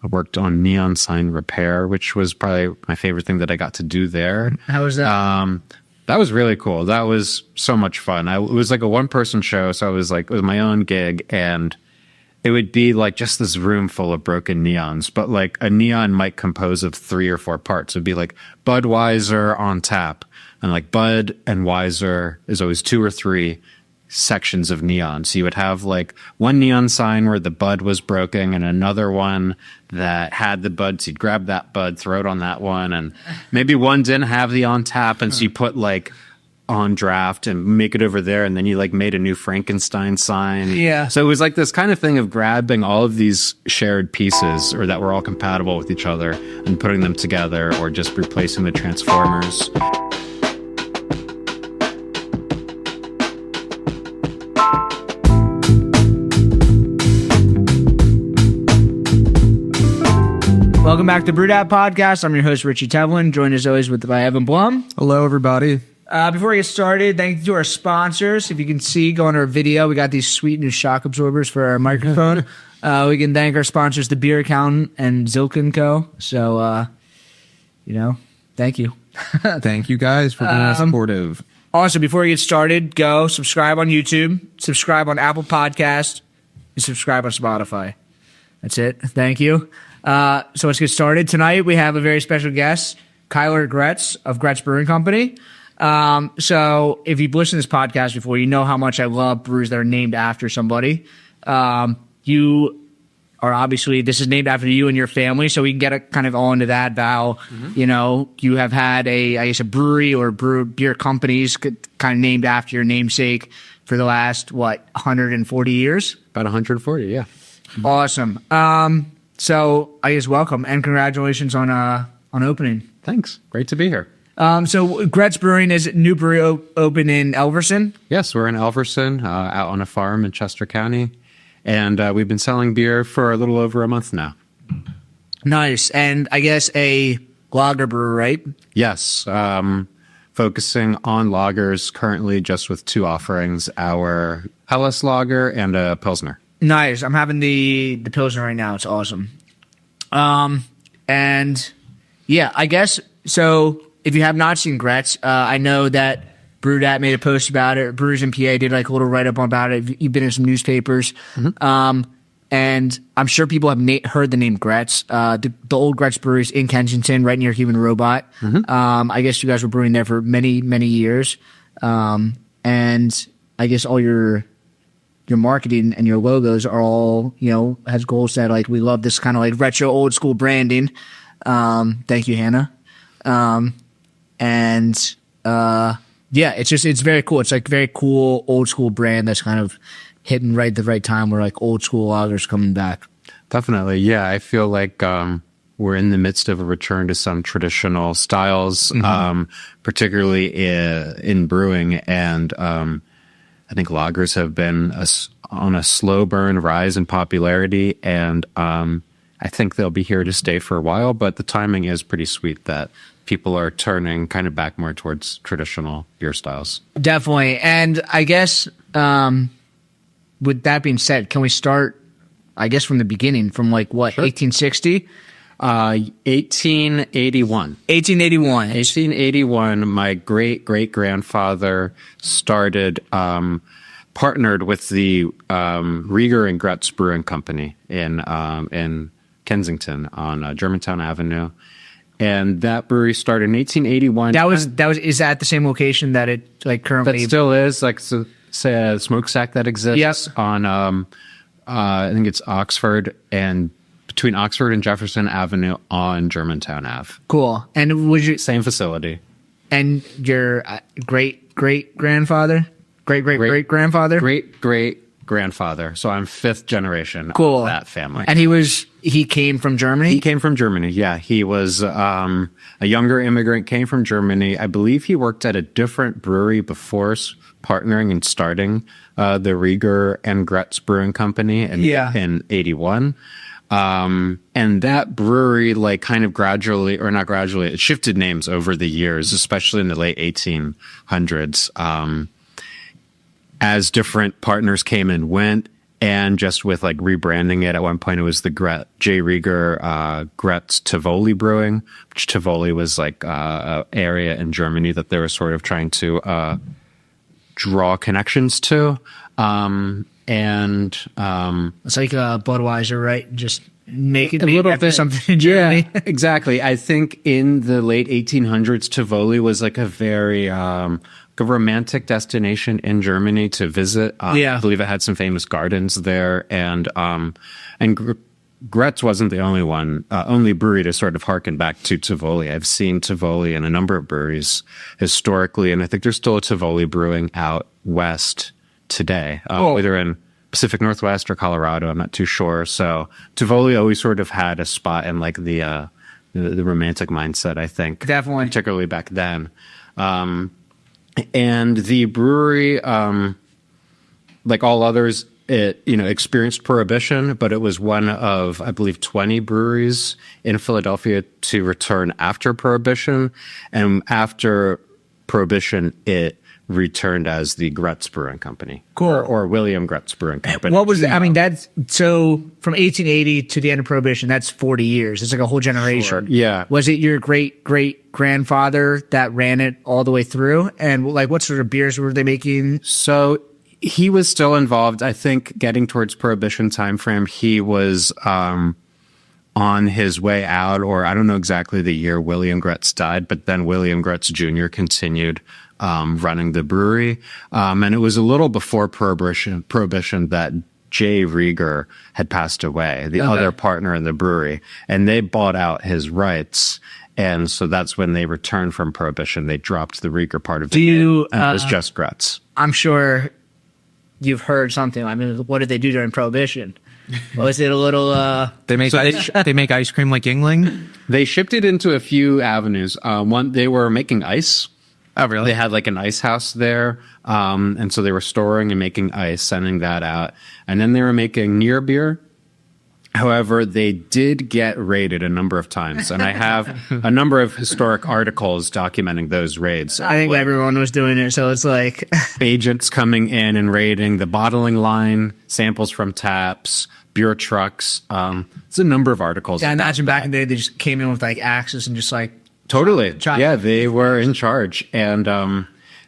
I worked on neon sign repair, which was probably my favorite thing that I got to do there. How was that? That was really cool. That was so much fun. It was like a one-person show, so I was like, it was my own gig, and it would be like just this room full of broken neons, but like a neon might compose of 3 or 4 parts. It'd be like Budweiser on tap, and like Bud and Weiser is always 2 or 3 sections of neon. So you would have like one neon sign where the Bud was broken and another one that had the Bud. So you'd grab that Bud, throw it on that one, and maybe one didn't have the on tap, and so you put like on draft and make it over there, and then you like made a new Frankenstein sign. Yeah. So it was like this kind of thing of grabbing all of these shared pieces, or that were all compatible with each other, and putting them together, or just replacing the transformers. Welcome back to Brew Dad Podcast. I'm your host, Richie Tevlin, joined as always by Evan Blum. Hello, everybody. Before we get started, thank you to our sponsors. If you can see, go on our video. We got these sweet new shock absorbers for our microphone. We can thank our sponsors, The Beer Accountant and Zilk & Co. So, thank you. Thank you guys for being supportive. Also, before we get started, go subscribe on YouTube, subscribe on Apple Podcast, and subscribe on Spotify. That's it. Thank you. So let's get started. Tonight we have a very special guest, Kyler Gretz of Gretz Brewing Company. So if you've listened to this podcast before, you know how much I love brews that are named after somebody. You are obviously, this is named after you and your family, so we can get kind of all into that. Val, you have had a brewery or beer companies kind of named after your namesake for the last, 140 years? About 140, yeah. Awesome. So I guess welcome and congratulations on opening. Thanks. Great to be here. So Gretz Brewing is new brewery open in Elverson. Yes, we're in Elverson, out on a farm in Chester County, and we've been selling beer for a little over a month now. Nice. And I guess a lager brewer, right? Yes. Focusing on lagers currently, just with 2 offerings, our Helles lager and a Pilsner. Nice. I'm having the Pilsner right now. It's awesome. And yeah, I guess, so if you have not seen Gretz, I know that Brewdat made a post about it. Brewers in PA did like a little write-up about it. You've been in some newspapers. Mm-hmm. And I'm sure people have heard the name Gretz. The old Gretz Breweries in Kensington, right near Human Robot. Mm-hmm. I guess you guys were brewing there for many, many years. And I guess all your marketing and your logos are all, has goals that like, we love this kind of like retro old school branding. Thank you, Hannah. Yeah, it's very cool. It's like very cool old school brand that's kind of hitting right at the right time where like old school lagers coming back. Definitely. Yeah. I feel like, we're in the midst of a return to some traditional styles, mm-hmm. Particularly in brewing. And, I think lagers have been on a slow burn rise in popularity, and I think they'll be here to stay for a while, but the timing is pretty sweet that people are turning kind of back more towards traditional beer styles. Definitely. And I guess with that being said, can we start, I guess, from the beginning, from like what, sure. 1860? 1881. 1881. My great-great-grandfather started, partnered with the Rieger and Gretz Brewing Company in Kensington on Germantown Avenue. And that brewery started in 1881. Is that the same location that it like currently? That still is, like, say a smokestack that exists. Yes. On, I think it's between Oxford and Jefferson Avenue on Germantown Ave. Cool. And was your same facility? And your great-great-grandfather? Great-great-great-grandfather? Great-great-grandfather. So I'm 5th generation cool. of that family. And he came from Germany? He came from Germany, yeah. He was a younger immigrant, came from Germany. I believe he worked at a different brewery before partnering and starting the Rieger and Gretz Brewing Company in 81. And that brewery, like, kind of gradually, or not gradually, it shifted names over the years, especially in the late 1800s, as different partners came and went. and just with like rebranding it. At one point, it was the J. Rieger Gretz Tivoli Brewing, which Tivoli was like an area in Germany that they were sort of trying to draw connections to. It's like Budweiser, right? Just make it a little bit something in Germany. Yeah, exactly. I think in the late 1800s, Tivoli was like a very a romantic destination in Germany to visit. I believe it had some famous gardens there, and Gretz wasn't the only brewery to sort of harken back to Tivoli. I've seen Tivoli in a number of breweries historically, and I think there's still a Tivoli Brewing out west today, whether in Pacific Northwest or Colorado, I'm not too sure. So Tivoli always sort of had a spot in like the romantic mindset, I think. Definitely. Particularly back then. And the brewery, like all others, it experienced prohibition, but it was one of, I believe, 20 breweries in Philadelphia to return after prohibition. And after prohibition, it returned as the Gretz Brewing Company. Cool. Or William Gretz Brewing Company. What was that? I mean, that's so from 1880 to the end of Prohibition, that's 40 years. It's like a whole generation. Sure. Yeah. Was it your great grandfather that ran it all the way through? And like, what sort of beers were they making? So he was still involved. I think getting towards Prohibition timeframe, he was on his way out, or I don't know exactly the year William Gretz died, but then William Gretz Jr. continued running the brewery. And it was a little before Prohibition that J. Rieger had passed away, the other partner in the brewery, and they bought out his rights. And so that's when they returned from Prohibition. They dropped the Rieger part of it. It was just Gretz. I'm sure you've heard something. I mean, what did they do during Prohibition? Was it a little? They make ice cream like Yuengling. They shipped it into a few avenues. One, they were making ice. Oh, really? They had like an ice house there, and so they were storing and making ice, sending that out, and then they were making near beer. However, they did get raided a number of times, and I have a number of historic articles documenting those raids. I think everyone was doing it, so it's like agents coming in and raiding the bottling line, samples from taps, beer trucks. It's a number of articles. Yeah, I imagine back in the day they just came in with like axes and just like totally. Yeah, they were in charge, and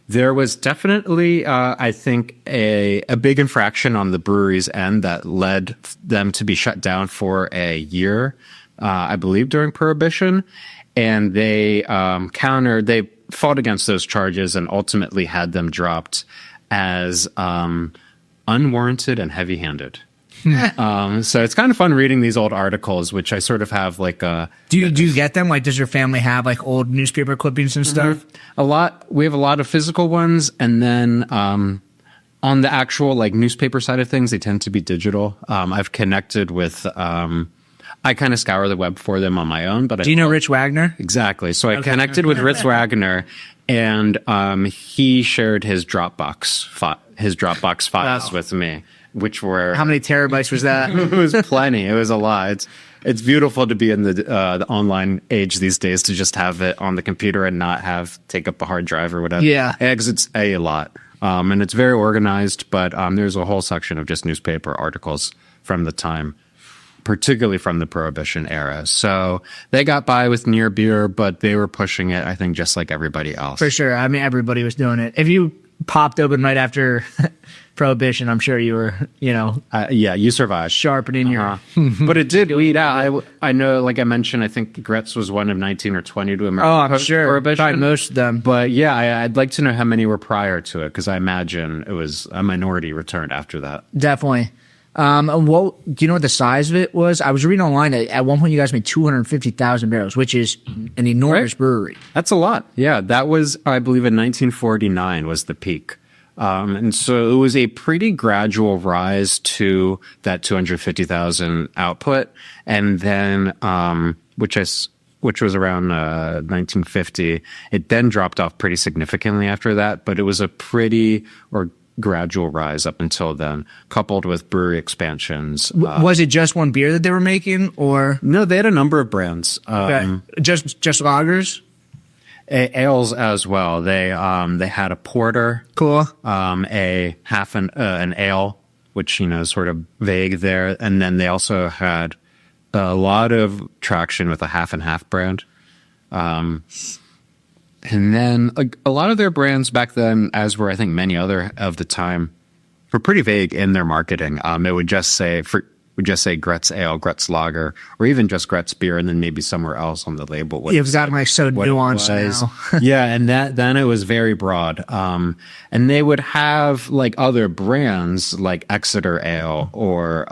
there was definitely, I think, a big infraction on the brewery's end that led them to be shut down for a year, I believe, during Prohibition. And they they fought against those charges and ultimately had them dropped as unwarranted and heavy-handed. So it's kind of fun reading these old articles, which I sort of have like a. Do you get them? Like, does your family have like old newspaper clippings and stuff? A lot. We have a lot of physical ones, and then on the actual like newspaper side of things, they tend to be digital. I've connected with. I kind of scour the web for them on my own, but do you know Rich Wagner? Exactly. So I connected with Rich Wagner, and he shared his Dropbox files with me. Which were how many terabytes was that? It was plenty. It was a lot. It's beautiful to be in the online age these days to just have it on the computer and not take up a hard drive or whatever. Yeah, it exits a lot, and it's very organized. But there's a whole section of just newspaper articles from the time, particularly from the Prohibition era. So they got by with near beer, but they were pushing it, I think, just like everybody else. For sure. I mean, everybody was doing it. If you popped open right after Prohibition, I'm sure you were, yeah, you survived. Sharpening your. But it did weed out. I know, like I mentioned, I think Gretz was one of 19 or 20 to emerge. Oh, I'm sure. Prohibition. Most of them. But yeah, I'd like to know how many were prior to it, because I imagine it was a minority returned after that. Definitely. Do you know what the size of it was? I was reading online that at one point you guys made 250,000 barrels, which is an enormous brewery. That's a lot. Yeah, that was, I believe, in 1949 was the peak. And so it was a pretty gradual rise to that 250,000 output. And then, which was around 1950, it then dropped off pretty significantly after that. But it was a pretty gradual rise up until then, coupled with brewery expansions. Was it just one beer that they were making, or no? They had a number of brands. Just lagers. Ales as well. They had a porter, cool, a half an ale, which, is sort of vague there. And then they also had a lot of traction with a half and half brand. And then a lot of their brands back then, as were I think many other of the time, were pretty vague in their marketing. It would just say Gretz Ale, Gretz Lager, or even just Gretz Beer, and then maybe somewhere else on the label. You've gotten like so nuanced now. Yeah, and then it was very broad. And they would have like other brands like Exeter Ale or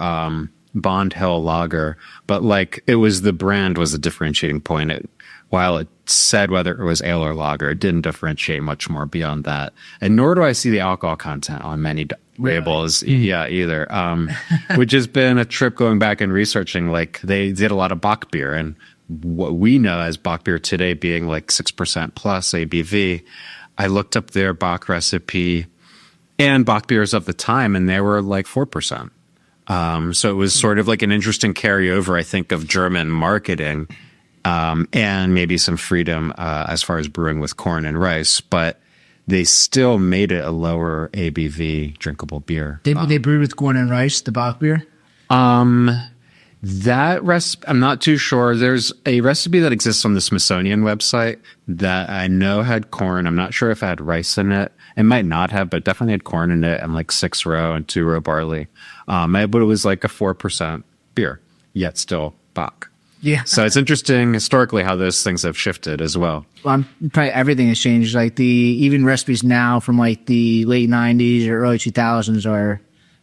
Bond Hill Lager, but like it was the brand was a differentiating point. While it said whether it was ale or lager, it didn't differentiate much more beyond that. And nor do I see the alcohol content on many labels, either. Which has been a trip going back and researching. Like they did a lot of Bock beer, and what we know as Bock beer today being like 6% plus ABV. I looked up their Bock recipe and Bock beers of the time, and they were like 4%. So it was sort of like an interesting carryover, I think, of German marketing. And maybe some freedom as far as brewing with corn and rice, but they still made it a lower ABV drinkable beer. They brewed with corn and rice, the Bock beer? That recipe, I'm not too sure. There's a recipe that exists on the Smithsonian website that I know had corn. I'm not sure if it had rice in it. It might not have, but definitely had corn in it and like 6-row and 2-row barley. But it was like a 4% beer, yet still Bock. Yeah. So it's interesting historically how those things have shifted as well. Well, probably everything has changed. Like even recipes now from like the late 90s or early 2000s are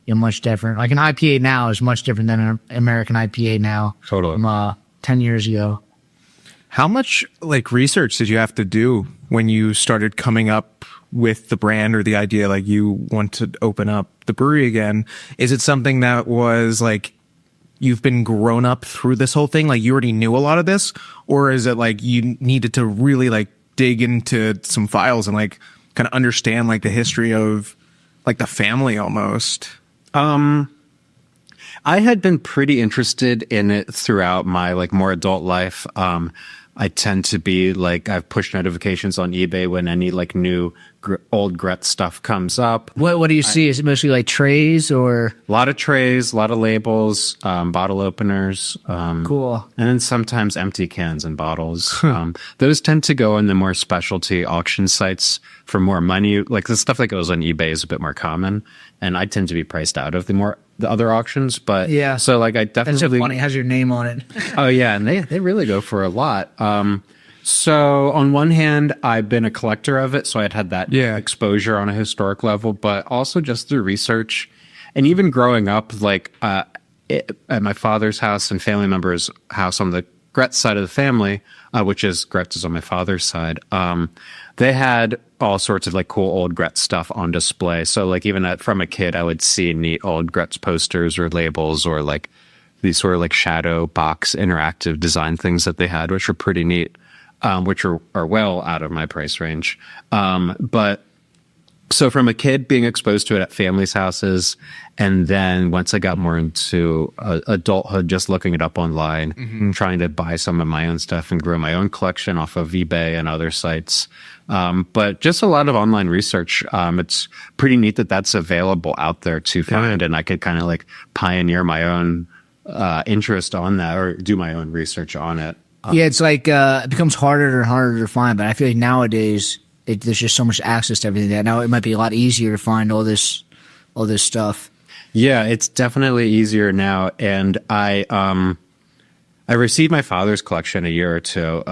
much different. Like an IPA now is much different than an American IPA now. Totally. From 10 years ago. How much like research did you have to do when you started coming up with the brand or the idea like you want to open up the brewery again? Is it something that was like you've been grown up through this whole thing, like you already knew a lot of this, or is it like you needed to really like dig into some files and like kind of understand like the history of like the family almost? I had been pretty interested in it throughout my like more adult life. I tend to be like, I've pushed notifications on eBay when any like new old Gretz stuff comes up. What do you see? Is it mostly like trays or? A lot of trays, a lot of labels, bottle openers. Cool. And then sometimes empty cans and bottles. Those tend to go in the more specialty auction sites for more money. Like the stuff that goes on eBay is a bit more common. And I tend to be priced out of the other auctions, but yeah. So like I definitely. That's so funny. It has your name on it. Oh yeah. And they really go for a lot. So on one hand, I've been a collector of it, so I'd had that exposure on a historic level, but also just through research and even growing up, like at my father's house and family members' house on the Gretz side of the family, which is Gretz is on my father's side. They had all sorts of like cool old Gretz stuff on display. So like even from a kid, I would see neat old Gretz posters or labels or like these sort of like shadow box interactive design things that they had, which were pretty neat. Which are well out of my price range. But so from a kid being exposed to it at families' houses, and then once I got more into adulthood, just looking it up online, trying to buy some of my own stuff and grow my own collection off of eBay and other sites. But just a lot of online research. It's pretty neat that that's available out there to find, and I could kind of like pioneer my own interest on that or do my own research on it. Yeah, it's like it becomes harder and harder to find, but I feel like nowadays there's just so much access to everything. Now it might be a lot easier to find all this stuff. Yeah, it's definitely easier now. And I received my father's collection a year or two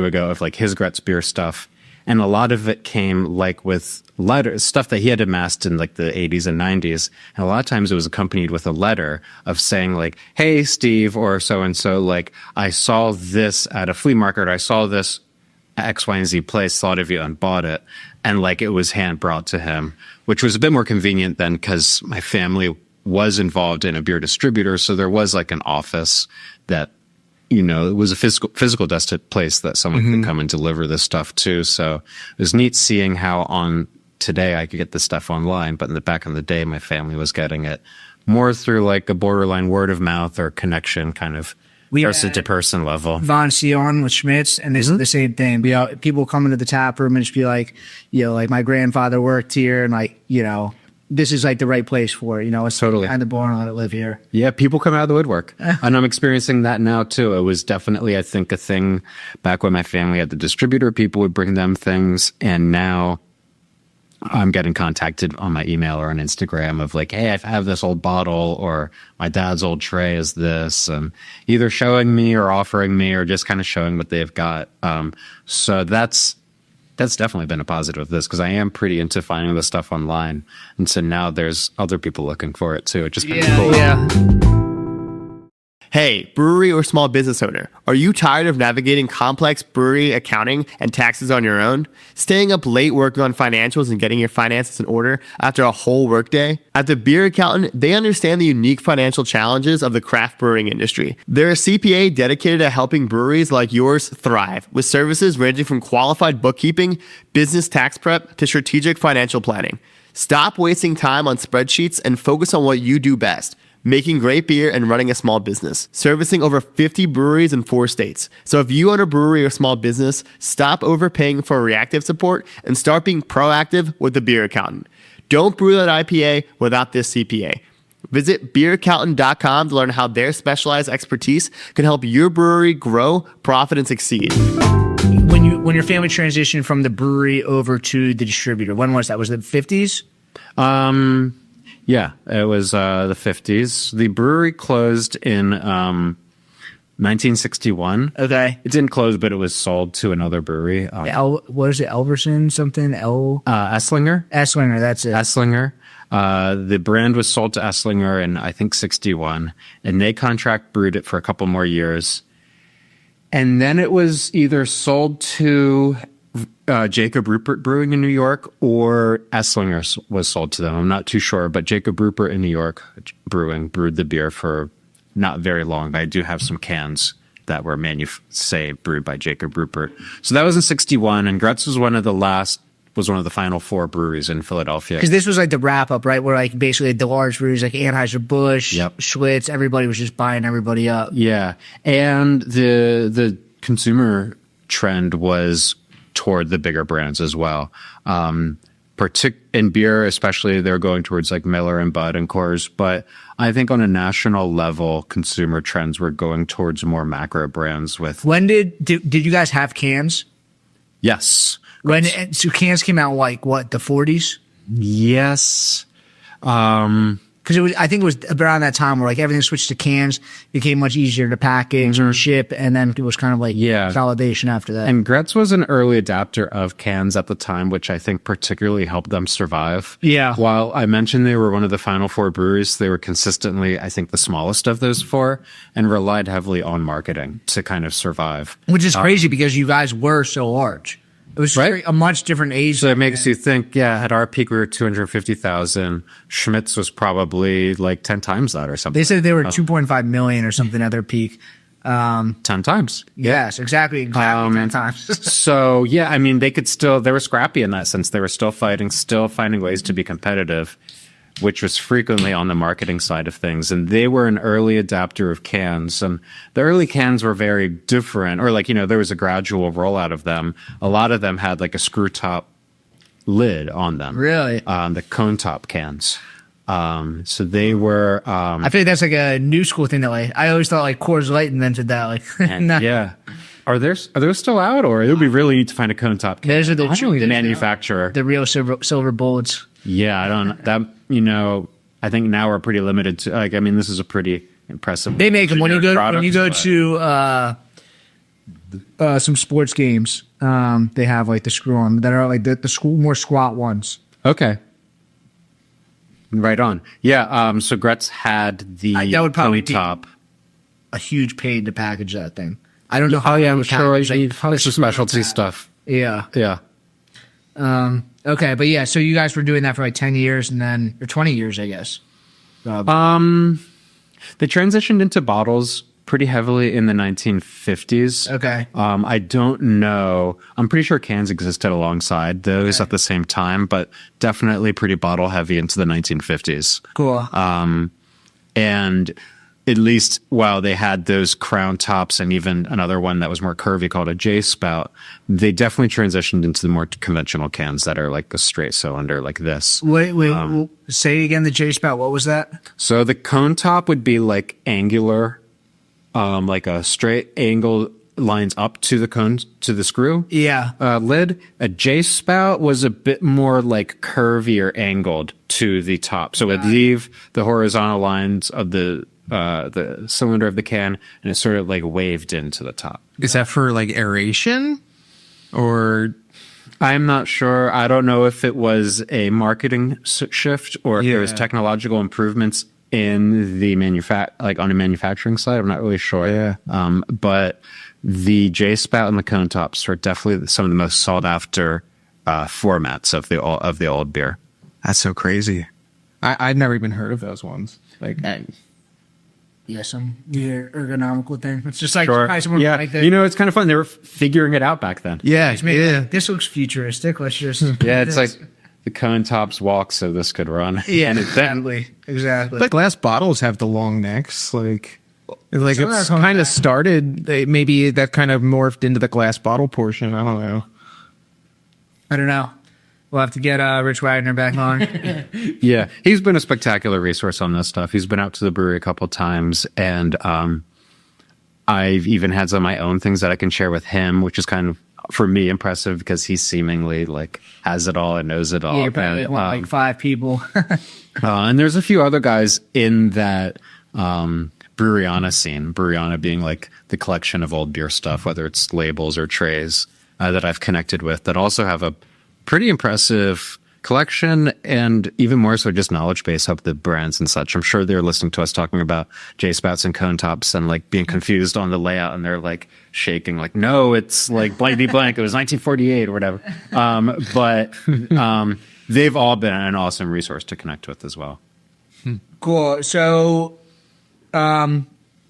ago of like his Gretz beer stuff, and a lot of it came like with letters, stuff that he had amassed in like the 80s and 90s. And a lot of times it was accompanied with a letter of saying like, hey, Steve, or so-and-so, like I saw this at a flea market, or I saw this X, Y, and Z place, thought of you and bought it. And like it was hand brought to him, which was a bit more convenient then because my family was involved in a beer distributor. So there was like an office that, it was a physical destined place that someone could come and deliver this stuff to. So it was neat seeing how on today I could get this stuff online, but in the back in the day, my family was getting it more through like a borderline word of mouth or connection kind of person to person level. Von Sion with Schmidt's, and this is the same thing. People come into the tap room and just be like, like my grandfather worked here, and like, this is like the right place for it. You know, it's Totally. kind of boring to live here. Yeah, people come out of the woodwork. And I'm experiencing that now too. It was definitely, I think, a thing back when my family had the distributor. People would bring them things. And now I'm getting contacted on my email or on Instagram of like, hey, I have this old bottle, or my dad's old tray is this. Either showing me or offering me, or just kind of showing what they've got. So that's definitely been a positive of this, because I am pretty into finding the stuff online. And so now there's other people looking for it too. It just kind of cool. Yeah. Hey, brewery or small business owner, are you tired of navigating complex brewery accounting and taxes on your own? Staying up late working on financials and getting your finances in order after a whole workday? At the Beer Accountant, they understand the unique financial challenges of the craft brewing industry. They're a CPA dedicated to helping breweries like yours thrive, with services ranging from qualified bookkeeping, business tax prep, to strategic financial planning. Stop wasting time on spreadsheets and focus on what you do best: making great beer and running a small business, servicing over 50 breweries in 4 states. So if you own a brewery or small business, stop overpaying for reactive support and start being proactive with the Beer Accountant. Don't brew that IPA without this CPA. Visit beeraccountant.com to learn how their specialized expertise can help your brewery grow, profit, and succeed. When your family transitioned from the brewery over to the distributor, when was that? Was it the 50s? Yeah, it was the 50s. The brewery closed in 1961. Okay. It didn't close, but it was sold to another brewery. What is it? Elverson something? Esslinger. Esslinger, that's it. Esslinger. The brand was sold to Esslinger in, I think, 61. And they contract brewed it for a couple more years. And then it was either sold to Jacob Ruppert Brewing in New York, or Esslinger was sold to them. I'm not too sure, but Jacob Ruppert in New York Brewing brewed the beer for not very long. But I do have some cans that were brewed by Jacob Ruppert. So that was in 61, and Gretz was one of the final 4 breweries in Philadelphia. Because this was like the wrap up, right? Where like basically the large breweries like Anheuser-Busch, Yep. Schlitz, everybody was just buying everybody up. Yeah, and the consumer trend was toward the bigger brands as well. In beer, especially, they're going towards like Miller and Bud and Coors. But I think on a national level, consumer trends were going towards more macro brands. When did you guys have cans? Yes. So cans came out like what, the 40s? Yes. Because I think it was around that time where like everything switched to cans, became much easier to package and ship, and then it was kind of like consolidation after that. And Gretz was an early adapter of cans at the time, which I think particularly helped them survive. Yeah. While I mentioned they were one of the final 4 breweries, they were consistently, I think, the smallest of those 4, and relied heavily on marketing to kind of survive. Which is crazy because you guys were so large. It was Right. a much different age. So it makes you think, at our peak, we were 250,000. Schmidt's was probably like 10 times that or something. They said they were 2.5 million or something at their peak. 10 times. Yes, exactly 10 times. So, yeah, I mean, they were scrappy in that sense. They were still finding ways to be competitive, which was frequently on the marketing side of things. And they were an early adapter of cans. And the early cans were very different, or like, there was a gradual rollout of them. A lot of them had like a screw top lid on them. Really? The cone top cans. So they were, I feel like that's like a new school thing that like, I always thought like Coors Light invented that. Like, nah. yeah. Are those still out, or it would be really neat to find a cone top can? Those are the manufacturer. The real silver bullets. Yeah, I think now we're pretty limited to, like, I mean, this is a pretty impressive. They make them when you go to some sports games. They have like the screw on that are like the more squat ones. Okay. Right on. Yeah. So Gretz had the that would probably cone top. A huge pain to package that thing. I don't know how. Oh yeah, I'm sure. Probably some specialty stuff. Yeah. Yeah. Okay, but yeah, so you guys were doing that for like 10 years or 20 years, I guess. They transitioned into bottles pretty heavily in the 1950s. Okay. I don't know. I'm pretty sure cans existed alongside those at the same time, but definitely pretty bottle heavy into the 1950s. Cool. And at least while they had those crown tops and even another one that was more curvy called a J spout, they definitely transitioned into the more conventional cans that are like a straight cylinder like this. Wait, say again the J spout. What was that? So the cone top would be like angular, like a straight angle lines up to the cone, to the screw. Yeah. Lid. A J spout was a bit more like curvy or angled to the top. So it would leave the horizontal lines of the cylinder of the can, and it sort of like waved into the top. Is that for like aeration, or? I'm not sure. I don't know if it was a marketing shift or if there was technological improvements in the on the manufacturing side. I'm not really sure. Yeah. But the J spout and the cone tops are definitely some of the most sought after formats of the old beer. That's so crazy. I'd never even heard of those ones. Like, Yeah, some weird ergonomical thing. It's just like Sure. someone Yeah, like that. you know, it's kind of fun. They were figuring it out back then. yeah, This looks futuristic. Let's just Yeah, it's like the cone tops walk so this could run. yeah, And exactly. But glass bottles have the long necks, like Some of it's that's kind of started. Maybe that kind of morphed into the glass bottle portion. I don't know. I don't know. We'll have to get Rich Wagner back on. Yeah, he's been a spectacular resource on this stuff. He's been out to the brewery a couple times, and I've even had some of my own things that I can share with him, which is kind of, for me, impressive because he seemingly like has it all and knows it all. Yeah, you probably And, want like 5 people. and there's a few other guys in that Breweryana scene, Breweryana being like the collection of old beer stuff, whether it's labels or trays, that I've connected with that also have a pretty impressive collection and even more so just knowledge base of the brands and such. I'm sure they're listening to us talking about J spouts and cone tops and like being confused on the layout, and they're like shaking like, no, it's like blankety blank. It was 1948 or whatever. But they've all been an awesome resource to connect with as well. Cool. So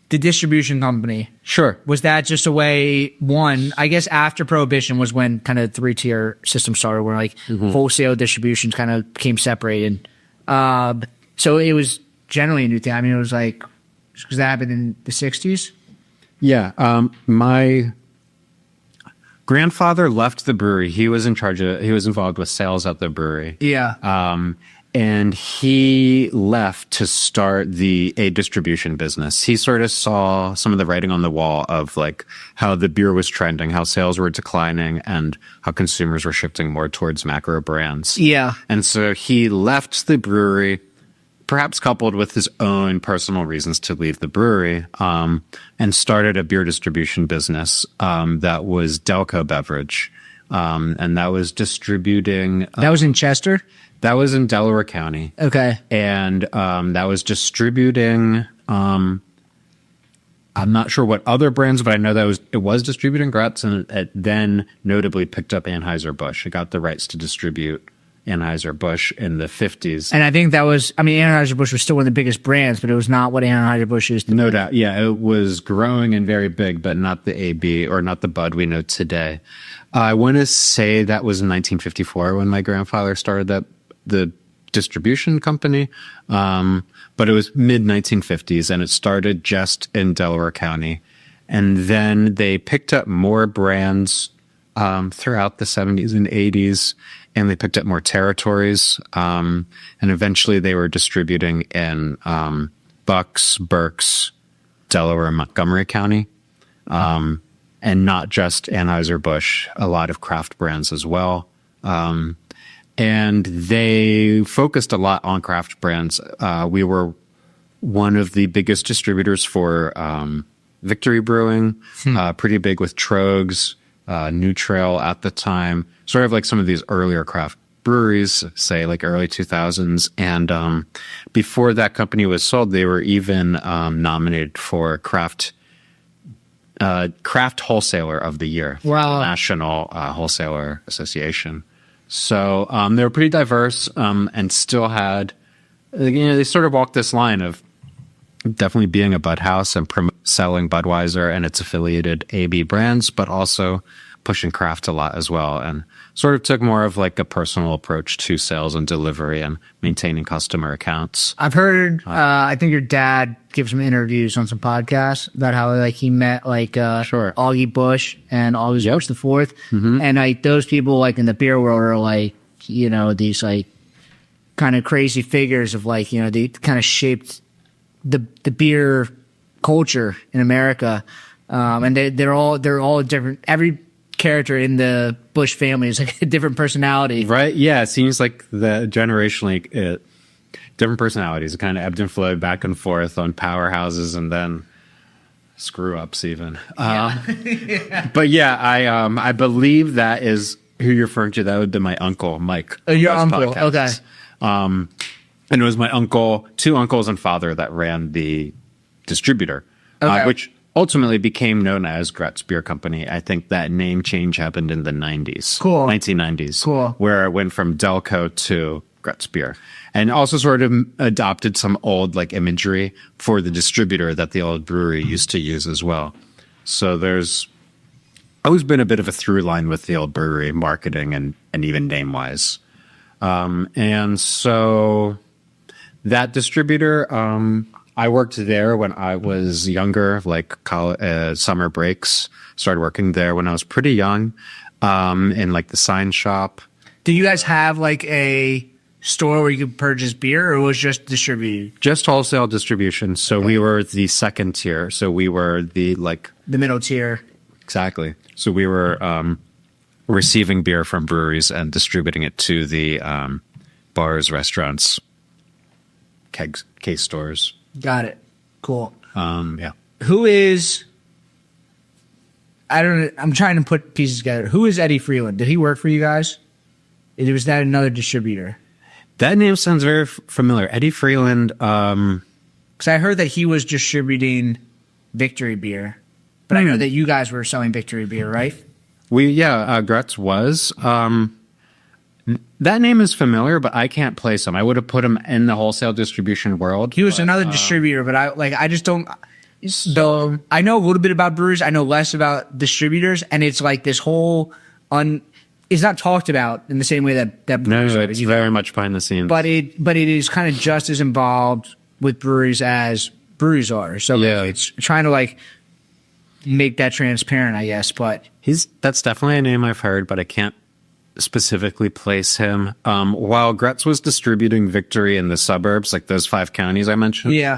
the distribution company, Sure. was that just a way, one, I guess after Prohibition was when kind of 3-tier system started where like wholesale distributions kind of became separated. So it was generally a new thing. I mean, it was like, because that happened in the 60s? Yeah. My grandfather left the brewery. He was involved with sales at the brewery. Yeah. And he left to start a distribution business. He sort of saw some of the writing on the wall of like how the beer was trending, how sales were declining, and how consumers were shifting more towards macro brands. Yeah. And so he left the brewery, perhaps coupled with his own personal reasons to leave the brewery, and started a beer distribution business that was Delco Beverage. And that was distributing... That was in Chester? That was in Delaware County. Okay. And that was distributing... I'm not sure what other brands, but I know that it was distributing Gretz, and it then notably picked up Anheuser-Busch. It got the rights to distribute Anheuser-Busch in the 50s. And I think that was, I mean, Anheuser-Busch was still one of the biggest brands, but it was not what Anheuser-Busch is today. No doubt. Yeah, it was growing and very big, but not the AB or not the Bud we know today. I want to say that was in 1954 when my grandfather started the distribution company. But it was mid-1950s, and it started just in Delaware County. And then they picked up more brands throughout the 70s and 80s, and they picked up more territories. And eventually they were distributing in Bucks, Berks, Delaware, and Montgomery County. And not just Anheuser-Busch, a lot of craft brands as well. And they focused a lot on craft brands. We were one of the biggest distributors for Victory Brewing, pretty big with Trogs, New Trail at the time, sort of like some of these earlier craft breweries, say like early 2000s. And before that company was sold, they were even nominated for Craft Wholesaler of the Year, Wow. National Wholesaler Association. So they were pretty diverse and still had, they sort of walked this line of definitely being a Bud house and selling Budweiser and its affiliated AB brands, but also pushing craft a lot as well, and sort of took more of like a personal approach to sales and delivery and maintaining customer accounts. I've heard, I think your dad gives some interviews on some podcasts about how like he met like Sure. Augie Bush and August Bush the fourth, Mm-hmm. and like those people like in the beer world are like, you know, these like kind of crazy figures of like, you know, they kind of shaped the beer culture in America, and they're all different. Every character in the Bush family is like a different personality, Right? Yeah, it seems like the generationally different personalities kind of ebbed and flowed back and forth on powerhouses and then screw ups even. But yeah, I believe that is who you're referring to. That would be my uncle Mike. Your Those uncle, podcasts. okay. And it was my uncle, two uncles and father that ran the distributor, Okay. which ultimately became known as Gretz Beer Company. I think that name change happened in the 90s. Cool. 1990s. Cool. Where it went from Delco to Gretz Beer. And also sort of adopted some old like imagery for the distributor that the old brewery used to use as well. So there's always been a bit of a through line with the old brewery marketing and even name wise. And so that distributor, I worked there when I was younger, like college, summer breaks. Started working there when I was pretty young, in like the sign shop. Do you guys have like a store where you could purchase beer, or was it just distributed? Just wholesale distribution. So we were the second tier. So we were the like The middle tier. exactly. So we were receiving beer from breweries and distributing it to the bars, restaurants, case stores. Got it. Cool. Yeah. Who is? I don't know. I'm trying to put pieces together. Who is Eddie Freeland? Did he work for you guys? Or was that another distributor? That name sounds very familiar. Eddie Freeland. Because I heard that he was distributing Victory beer, but I know that you guys were selling Victory beer, right? Gretz was. That name is familiar, but I can't place him. I would have put him in the wholesale distribution world. He was another distributor, but I just don't. So I know a little bit about brewers. I know less about distributors, and it's like this whole it's not talked about in the same way that No, brewers are. it's very much behind the scenes. but it is kind of just as involved with breweries as breweries are. So Yeah. it's trying to like make that transparent, I guess. But That's definitely a name I've heard, but I can't specifically place him. While Gretz was distributing Victory in the suburbs, like those 5 counties I mentioned, yeah,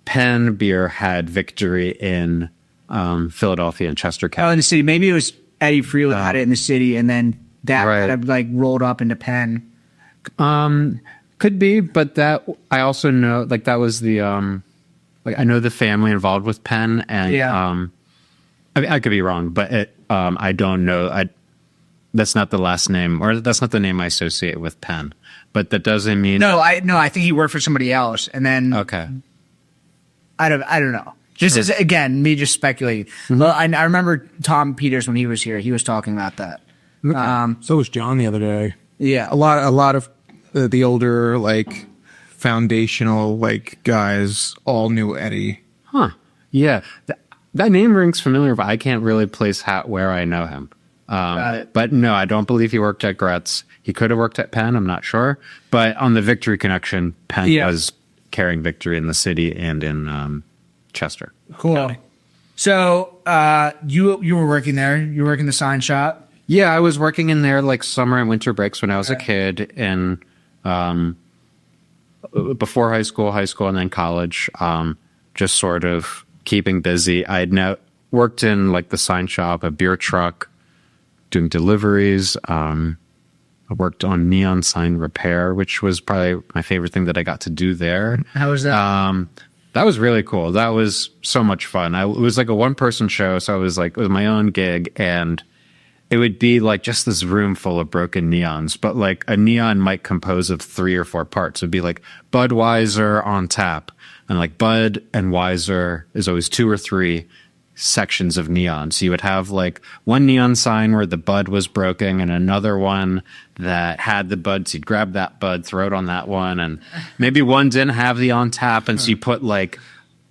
Penn Beer had Victory in Philadelphia and Chester County. in the city. Maybe it was Eddie Freeland had it in the city, and then that Right. kind of like rolled up into Penn. Could be, but that I also know, like that was the like I know the family involved with Penn, and Yeah. I could be wrong, but I don't know. That's not the last name, or that's not the name I associate with Penn. But that doesn't mean No, I think he worked for somebody else, and then Okay. I don't know. Just as, again, me just speculating. Well, I remember Tom Peters when he was here. He was talking about that. So was John the other day. Yeah, A lot of the older like foundational like guys all knew Eddie. Huh? Yeah, that name rings familiar, but I can't really place where I know him. Got it. But no, I don't believe he worked at Gretz. He could have worked at Penn. I'm not sure. But on the Victory connection, Penn Yeah. was carrying Victory in the city and in Chester. cool. So you were working there. You were working the sign shop. Yeah, I was working in there like summer and winter breaks when I was a kid, and before high school, and then college. Just sort of keeping busy. I had now worked in like the sign shop, a beer truck, doing deliveries. I worked on neon sign repair, which was probably my favorite thing that I got to do there. How was that? That was really cool. That was so much fun. It was like a 1-person show, so I was like, it was my own gig, and it would be like just this room full of broken neons, but like a neon might compose of 3 or 4 parts. It'd be like Budweiser on tap, and like Bud and Weiser is always 2 or 3 sections of neon. So you would have like one neon sign where the Bud was broken, and another one that had the Bud. So you'd grab that Bud, throw it on that one, and maybe one didn't have the on tap, and so you put like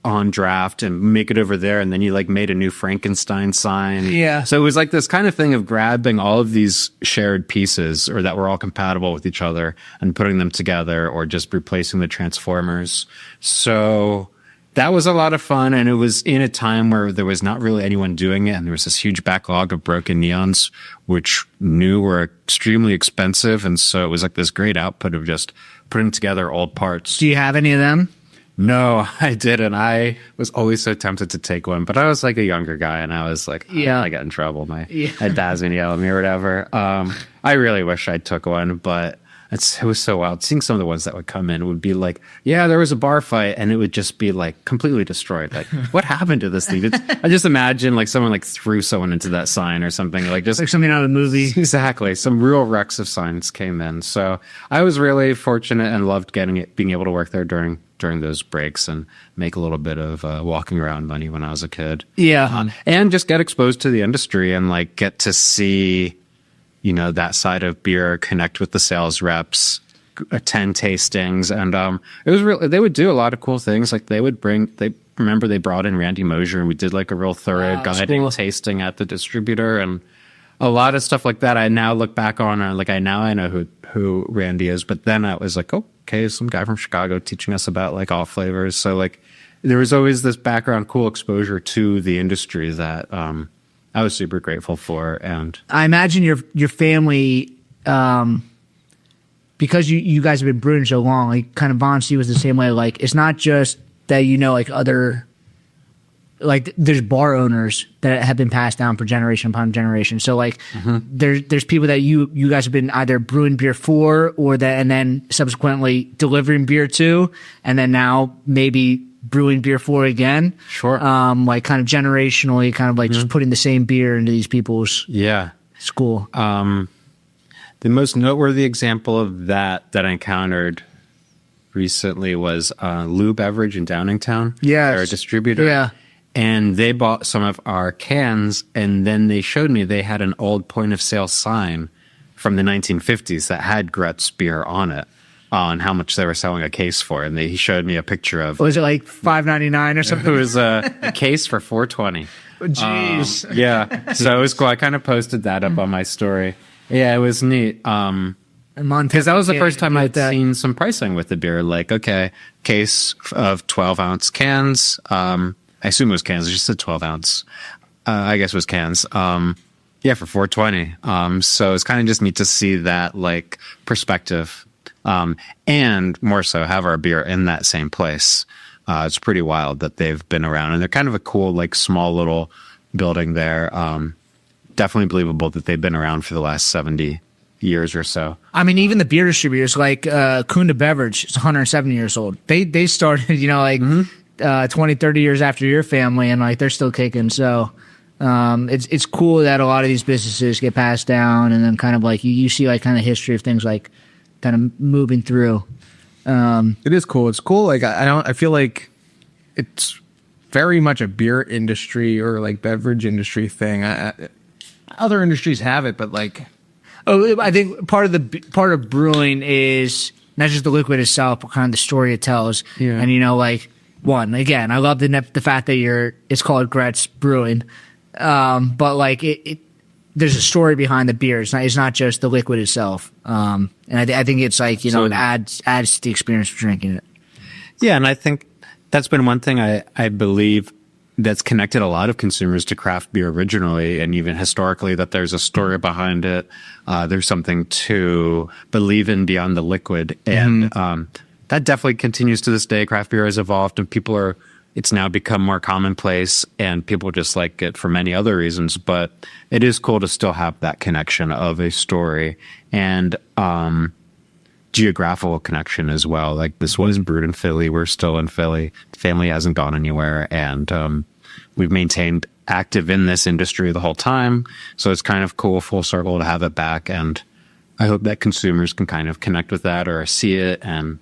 on draft and make it over there, and then you like made a new Frankenstein sign. Yeah. So it was like this kind of thing of grabbing all of these shared pieces or that were all compatible with each other and putting them together, or just replacing the transformers. So that was a lot of fun, and it was in a time where there was not really anyone doing it, and there was this huge backlog of broken neons, which were extremely expensive, and so it was like this great output of just putting together old parts. Do you have any of them? No, I didn't. I was always so tempted to take one, but I was like a younger guy, and I was like, Yeah. I got in trouble. My dad's gonna yell at me or whatever. I really wish I took one, but it was so wild. Seeing some of the ones that would come in would be like, yeah, there was a bar fight, and it would just be like completely destroyed. Like, what happened to this thing? I just imagine like someone like threw someone into that sign or something, like just Like something out of a movie. Exactly. Some real wrecks of signs came in. So I was really fortunate and loved being able to work there during those breaks and make a little bit of walking around money when I was a kid. Yeah. And just get exposed to the industry and like get to see, that side of beer, connect with the sales reps, attend tastings. And it was really, they would do a lot of cool things. Like they brought in Randy Mosier, and we did like a real thorough guiding tasting at the distributor, and a lot of stuff like that. I now look back on, I know who Randy is, but then I was like, oh, okay, some guy from Chicago teaching us about like all flavors. So like there was always this background, cool exposure to the industry that I was super grateful for. And I imagine your family, because you guys have been brewing so long, like kind of bonds to you was the same way. Like it's not just that like other, like there's bar owners that have been passed down for generation upon generation. So like there's people that you guys have been either brewing beer for, and then subsequently delivering beer to, and then now maybe brewing beer for again. Sure. Like kind of generationally, kind of like just putting the same beer into these people's school. The most noteworthy example of that I encountered recently was Lou Beverage in Downingtown. Yes. They're a distributor. Yeah. And they bought some of our cans, and then they showed me they had an old point of sale sign from the 1950s that had Gretz beer on it, on how much they were selling a case for. And he showed me a picture of, Was it like $5.99 or it something? was a case for $4.20. Jeez. Yeah. So it was cool. I kind of posted that up on my story. Yeah, it was neat. Because that was the first time I'd seen some pricing with the beer. Like, okay, case of 12-ounce cans. I assume it was cans. It just said 12 ounce. I guess it was cans. For $4.20. So it's kind of just neat to see that like perspective, and more so have our beer in that same place. It's pretty wild that they've been around, and they're kind of a cool, like small little building there. Definitely believable that they've been around for the last 70 years or so. I mean, even the beer distributors like Kunda Beverage is 170 years old. They started, 20, 30 years after your family, and like they're still kicking. So it's cool that a lot of these businesses get passed down, and then kind of like you see like kind of history of things like kind of moving through. It is cool. It's cool. Like I feel like it's very much a beer industry or like beverage industry thing. Other industries have it, but like, I think part of brewing is not just the liquid itself, but kind of the story it tells. Yeah. And one, again, I love the fact that it's called Gretz Brewing, but like there's a story behind the beer. It's not just the liquid itself. And I think it's like it adds to the experience of drinking it. Yeah, and I think that's been one thing I believe that's connected a lot of consumers to craft beer originally, and even historically, that there's a story behind it. There's something to believe in beyond the liquid, and that definitely continues to this day. Craft beer has evolved, and it's now become more commonplace, and people just like it for many other reasons. But it is cool to still have that connection of a story and geographical connection as well. Like this was brewed in Philly. We're still in Philly. The family hasn't gone anywhere, and we've maintained active in this industry the whole time. So it's kind of cool, full circle, to have it back. And I hope that consumers can kind of connect with that or see it. And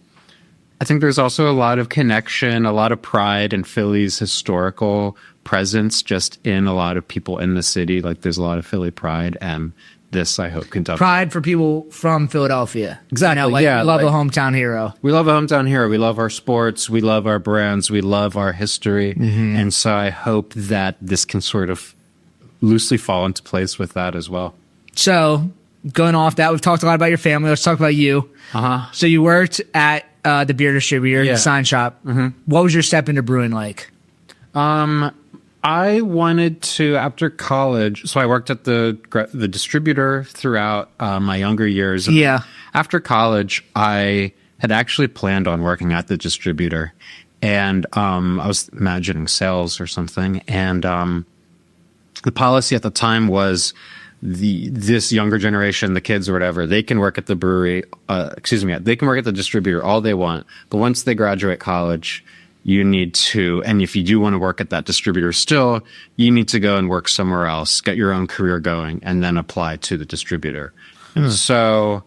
I think there's also a lot of connection, a lot of pride in Philly's historical presence just in a lot of people in the city. Like there's a lot of Philly pride, and this, I hope, can develop. Pride for people from Philadelphia. Exactly, You know, yeah, we love a like- hometown hero. We love a hometown hero. We love our sports. We love our brands. We love our history. And so I hope that this can sort of loosely fall into place with that as well. So, going off that, we've talked a lot about your family. Let's talk about you. Uh-huh. So, you worked at the beer distributor, the sign shop. What was your step into brewing like? I wanted to, after college, so I worked at the distributor throughout my younger years. And Yeah. after college, I had actually planned on working at the distributor, and I was imagining sales or something. And the policy at the time was this younger generation, the kids or whatever, they can work at the brewery. They can work at the distributor all they want, but once they graduate college, you need to, and if you do want to work at that distributor still, you need to go and work somewhere else, get your own career going, and then apply to the distributor. So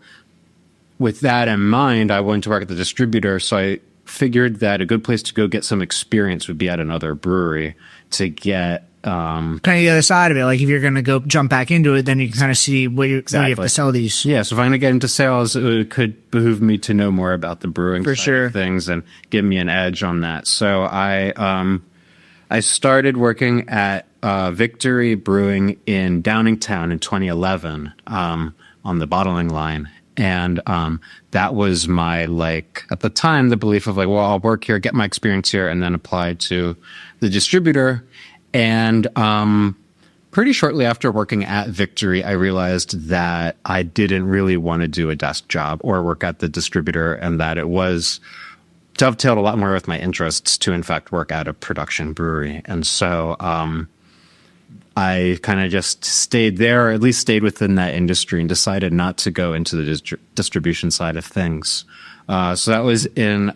with that in mind, I wanted to work at the distributor, so I figured that a good place to go get some experience would be at another brewery to get Kind of the other side of it. Like, if you're going to go jump back into it, then you can kind of see where you have Exactly. to sell these. Yeah, so if I'm going to get into sales, it could behoove me to know more about the brewing For side sure. of things and give me an edge on that. So I started working at Victory Brewing in Downingtown in 2011 on the bottling line. And that was my, like, at the time, the belief of like, well, I'll work here, get my experience here, and then apply to the distributor. And pretty shortly after working at Victory, I realized that I didn't really want to do a desk job or work at the distributor, and that it was dovetailed a lot more with my interests to, in fact, work at a production brewery. And so I kind of just stayed there, or at least stayed within that industry, and decided not to go into the distribution side of things. So that was in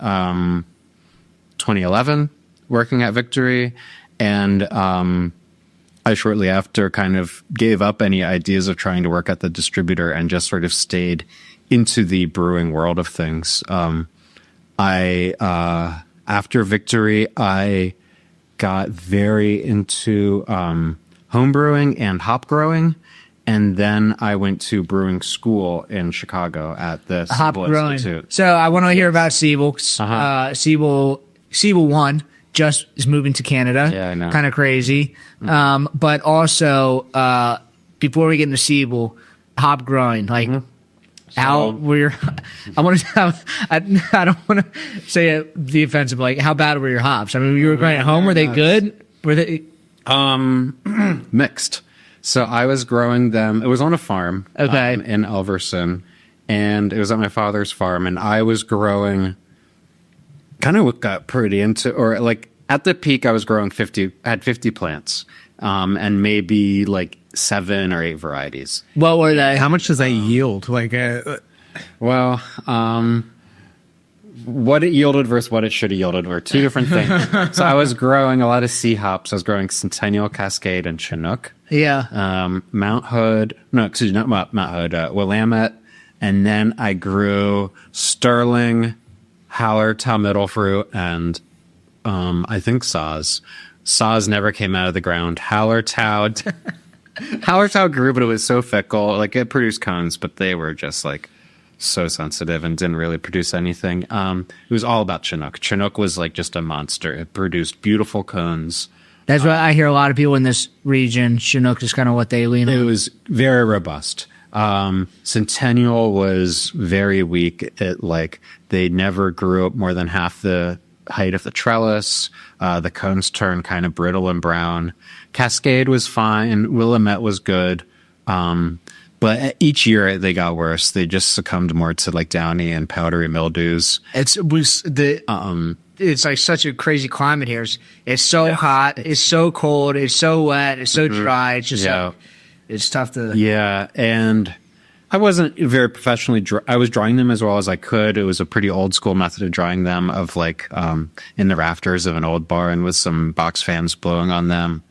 2011, working at Victory. And I shortly after kind of gave up any ideas of trying to work at the distributor and just sort of stayed into the brewing world of things. After Victory, I got very into home brewing and hop growing. And then I went to brewing school in Chicago at the Hop Siebel growing. Institute. So, I want to hear about Siebel. Siebel 1 just is moving to Canada. Yeah, I know. Kind of crazy. But also, before we get into Siebel, hop growing, like, how were your, I don't want to say it, the offensive, like, how bad were your hops? I mean, you were growing at home. Were they good? Were they? Mixed. So I was growing them. It was on a farm Okay. in Elverson, and it was at my father's farm, and I was growing, kind of got pretty into, or like at the peak, I was growing 50, I had 50 plants, and maybe like 7 or 8 varieties. What were they? How much does that yield? Like, Well, what it yielded versus what it should have yielded were two different things. So I was growing a lot of C hops. I was growing Centennial, Cascade, and Chinook. Yeah. Mount Hood, no, excuse me, not Mount Hood, Willamette. And then I grew Sterling, Hallertau Middle Fruit, and I think Saaz. Saaz never came out of the ground. Hallertau grew, but it was so fickle. Like, it produced cones, but they were just like so sensitive and didn't really produce anything. It was all about Chinook. Chinook was like just a monster. It produced beautiful cones. That's what I hear a lot of people in this region. Chinook is kind of what they lean It on. was very robust. Centennial was very weak. It, like, they never grew up more than half the height of the trellis. The cones turned kind of brittle and brown. Cascade was fine. Willamette was good. But each year they got worse. They just succumbed more to like downy and powdery mildews. It's like such a crazy climate here. It's so hot. It's so cold. It's so wet. It's so dry. It's just it's tough to. Yeah, and I wasn't very professionally. I was drying them as well as I could. It was a pretty old school method of drying them, of like in the rafters of an old barn with some box fans blowing on them.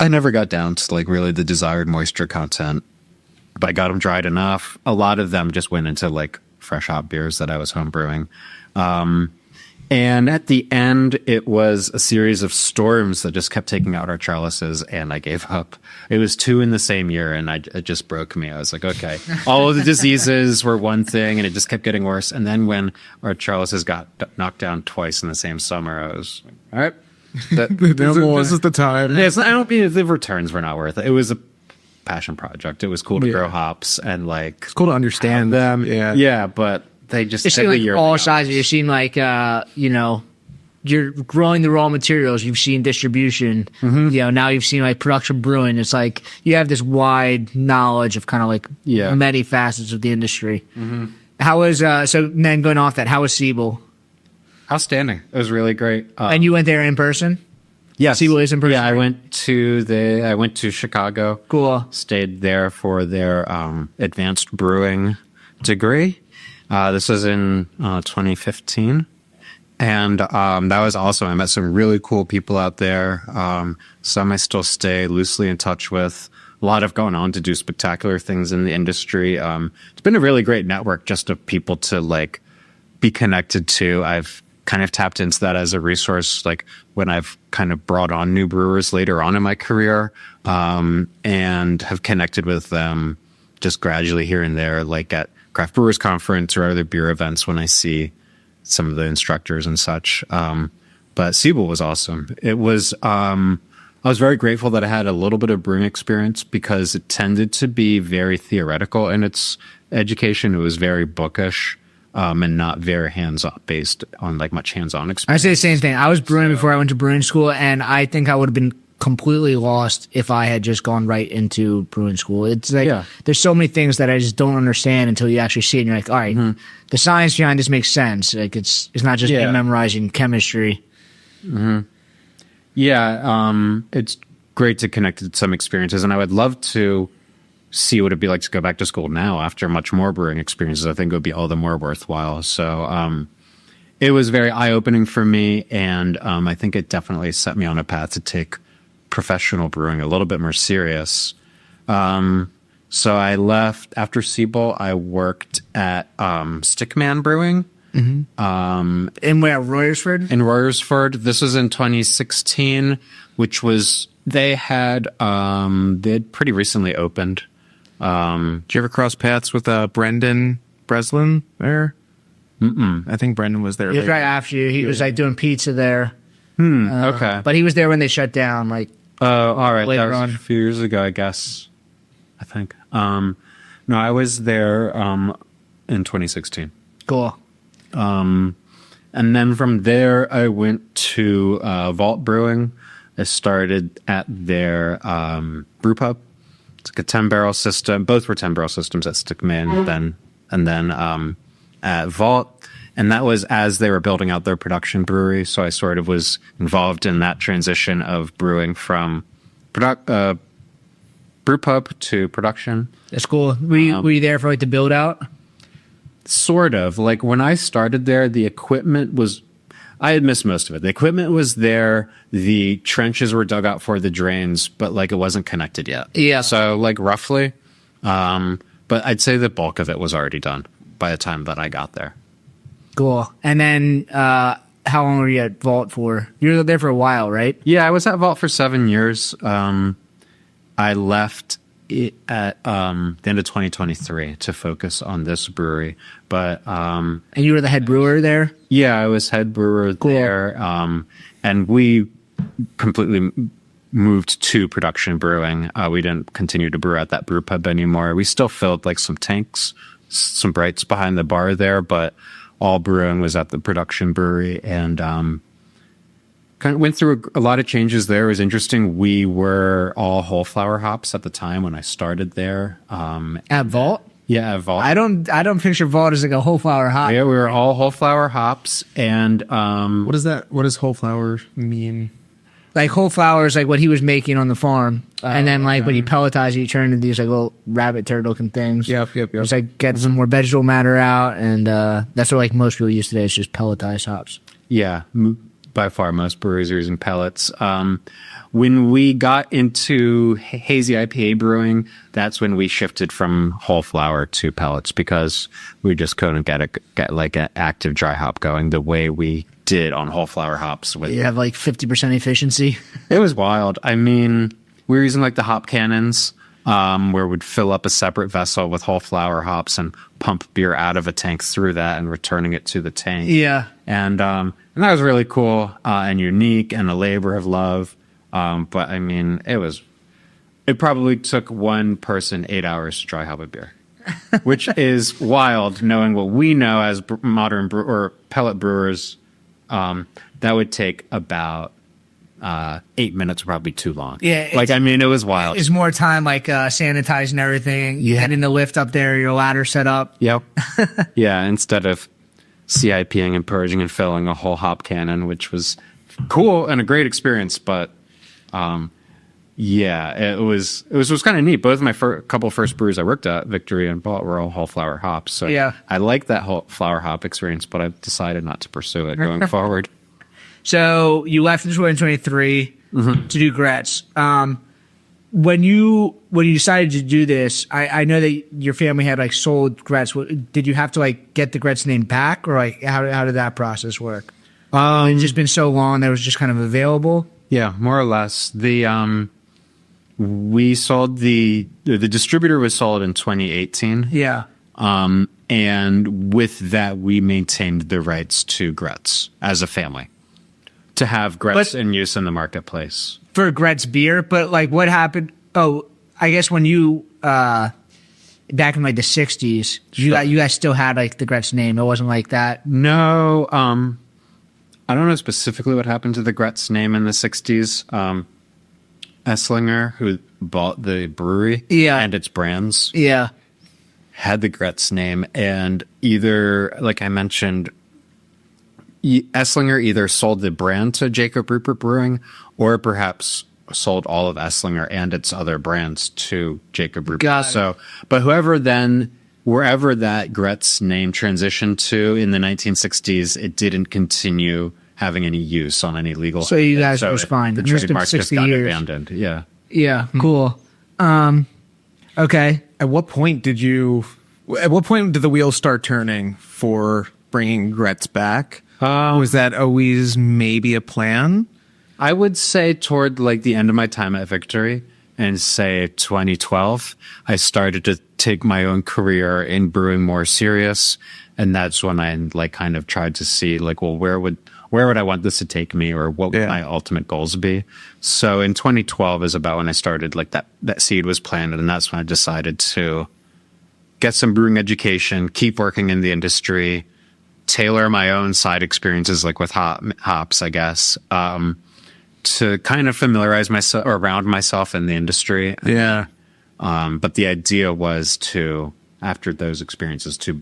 I never got down to like really the desired moisture content, but I got them dried enough. A lot of them just went into like fresh hop beers that I was home brewing. And at the end, it was a series of storms that just kept taking out our trellises, and I gave up. It was 2 in the same year, and it just broke me. I was like, okay, all of the diseases were one thing, and it just kept getting worse. And then when our trellises got knocked down twice in the same summer, I was like, all right. This is the time. I don't mean the returns were not worth it. It was a passion project. It was cool to grow hops and like It's cool to understand them. yeah, but they just You're seeing every like year all they sizes. You're seeing like you're growing the raw materials. You've seen distribution. Now you've seen like production brewing. It's like you have this wide knowledge of kind of like many facets of the industry. How was so then going off that? How was Siebel? outstanding. It was really great. And you went there in person? Yes, Siebel is in person. Yeah, I went to Chicago. Cool. Stayed there for their advanced brewing degree. This was in 2015. And that was awesome. I met some really cool people out there. Some I still stay loosely in touch with. A lot of going on to do spectacular things in the industry. It's been a really great network just of people to like be connected to. I've kind of tapped into that as a resource, like when I've kind of brought on new brewers later on in my career, and have connected with them just gradually here and there, like at Craft Brewers Conference or other beer events when I see some of the instructors and such. But Siebel was awesome. It was, I was very grateful that I had a little bit of brewing experience because it tended to be very theoretical in its education. It was very bookish, and not very hands-on, based on like much hands-on experience. I say the same thing. I was brewing before I went to brewing school, and I think I would have been completely lost if I had just gone right into brewing school. It's like there's so many things that I just don't understand until you actually see it, and you're like, all right, the science behind this makes sense. Like it's not just memorizing chemistry. Yeah, it's great to connect to some experiences, and I would love to see what it'd be like to go back to school now after much more brewing experiences. I think it would be all the more worthwhile. So it was very eye-opening for me, and I think it definitely set me on a path to take professional brewing a little bit more serious. So I left after Siebel. I worked at Stickman Brewing. In where, Royersford? In Royersford. This was in 2016, which was they had pretty recently opened. Did you ever cross paths with Brendan Breslin there? I think Brendan was there. He was right after you. He was like doing pizza there. Okay. But he was there when they shut down. Like, all right. later That was on. a few years ago, I guess. I think. No, I was there in 2016. cool. And then from there, I went to Vault Brewing. I started at their brew pub. It's like a 10-barrel system. Both were 10-barrel systems at Stickman, and then at Vault. And that was as they were building out their production brewery. So I sort of was involved in that transition of brewing from brew pub to production. That's cool. Were you there for like the build out? Sort of. Like when I started there, the equipment was, I had missed most of it. The equipment was there. The trenches were dug out for the drains, but like it wasn't connected yet. Yeah. So like roughly, but I'd say the bulk of it was already done by the time that I got there. Cool. And then how long were you at Vault for? You were there for a while, right? Yeah, I was at Vault for 7 years. I left it at the end of 2023 to focus on this brewery. But And you were the head brewer there? yeah, I was head brewer there. And we completely moved to production brewing. We didn't continue to brew at that brew pub anymore. We still filled like some tanks, some brights behind the bar there, but all brewing was at the production brewery, and kind of went through a lot of changes there. It was interesting. We were all whole flower hops at the time when I started there. At Vault? Yeah, at Vault. I don't picture Vault as like a whole flower hop. Yeah, we were all whole flower hops, and What is that? What does whole flower mean? Like whole flower is like what he was making on the farm. And then like when you pelletize it, you turn into these like little rabbit turtle looking things. Yep. Just like get some more vegetable matter out, and that's what like most people use today is just pelletized hops. yeah, by far most breweries are using pellets. When we got into hazy IPA brewing, that's when we shifted from whole flower to pellets because we just couldn't get like an active dry hop going the way we did on whole flower hops. With You have like 50% efficiency. It was wild. I mean, we were using like the hop cannons, where we'd fill up a separate vessel with whole flower hops and pump beer out of a tank through that and returning it to the tank. Yeah. And that was really cool and unique and a labor of love. But I mean, it probably took one person 8 hours to dry hop a beer, which is wild knowing what we know as modern or pellet brewers. That would take about 8 minutes, would probably be too long. Yeah, like I mean, it was wild. It's more time like sanitizing everything, getting the lift up there, your ladder set up. Yep. Yeah, instead of CIPing and purging and filling a whole hop cannon, which was cool and a great experience, but yeah, it was kind of neat. Both of my couple first breweries I worked at, Victory and Balt, were all whole flower hops. So yeah, I like that whole flower hop experience, but I've decided not to pursue it going forward. So you left in 2023 to do Gretz. When you decided to do this, I know that your family had like sold Gretz. Did you have to like get the Gretz name back, or like how did that process work? It's just been so long that it was just kind of available. Yeah, more or less. We sold the distributor was sold in 2018. Yeah. And with that, we maintained the rights to Gretz as a family to have Gretz in use in the marketplace for Gretz beer. But like, what happened? Oh, I guess when you back in like the 60s, you guys still had like the Gretz name. It wasn't like that. No. I don't know specifically what happened to the Gretz name in the 60s. Esslinger, who bought the brewery and its brands, had the Gretz name, and either, like I mentioned, Esslinger either sold the brand to Jacob Ruppert Brewing, or perhaps sold all of Esslinger and its other brands to Jacob Ruppert. So, but wherever that Gretz name transitioned to in the 1960s, it didn't continue having any use on any legal. So you guys was fine. The trademark just got abandoned. Yeah. Yeah. Cool. Okay. At what point did the wheels start turning for bringing Gretz back? Was that always maybe a plan? I would say toward like the end of my time at Victory, and say 2012, I started to take my own career in brewing more serious, and that's when I like kind of tried to see like, well, where would I want this to take me, or what would my ultimate goals be? So in 2012 is about when I started, like that seed was planted, and that's when I decided to get some brewing education, keep working in the industry, tailor my own side experiences, like with hops, I guess, to kind of familiarize myself or around myself in the industry. Yeah. But the idea was to, after those experiences, to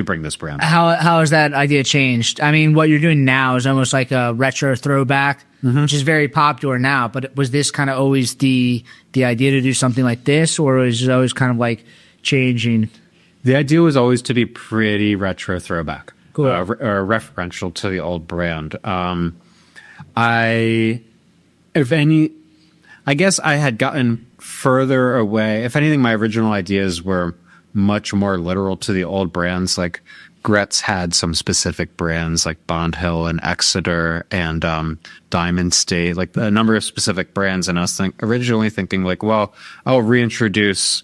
bring this brand. How has that idea changed? I mean, what you're doing now is almost like a retro throwback, which is very popular now. But was this kind of always the idea to do something like this, or was it always kind of like changing? The idea was always to be pretty retro throwback, cool, or referential to the old brand. I guess I had gotten further away. If anything, my original ideas were much more literal to the old brands. Like Gretz had some specific brands like Bond Hill and Exeter and Diamond State, like a number of specific brands. And I was originally thinking like, well, I'll reintroduce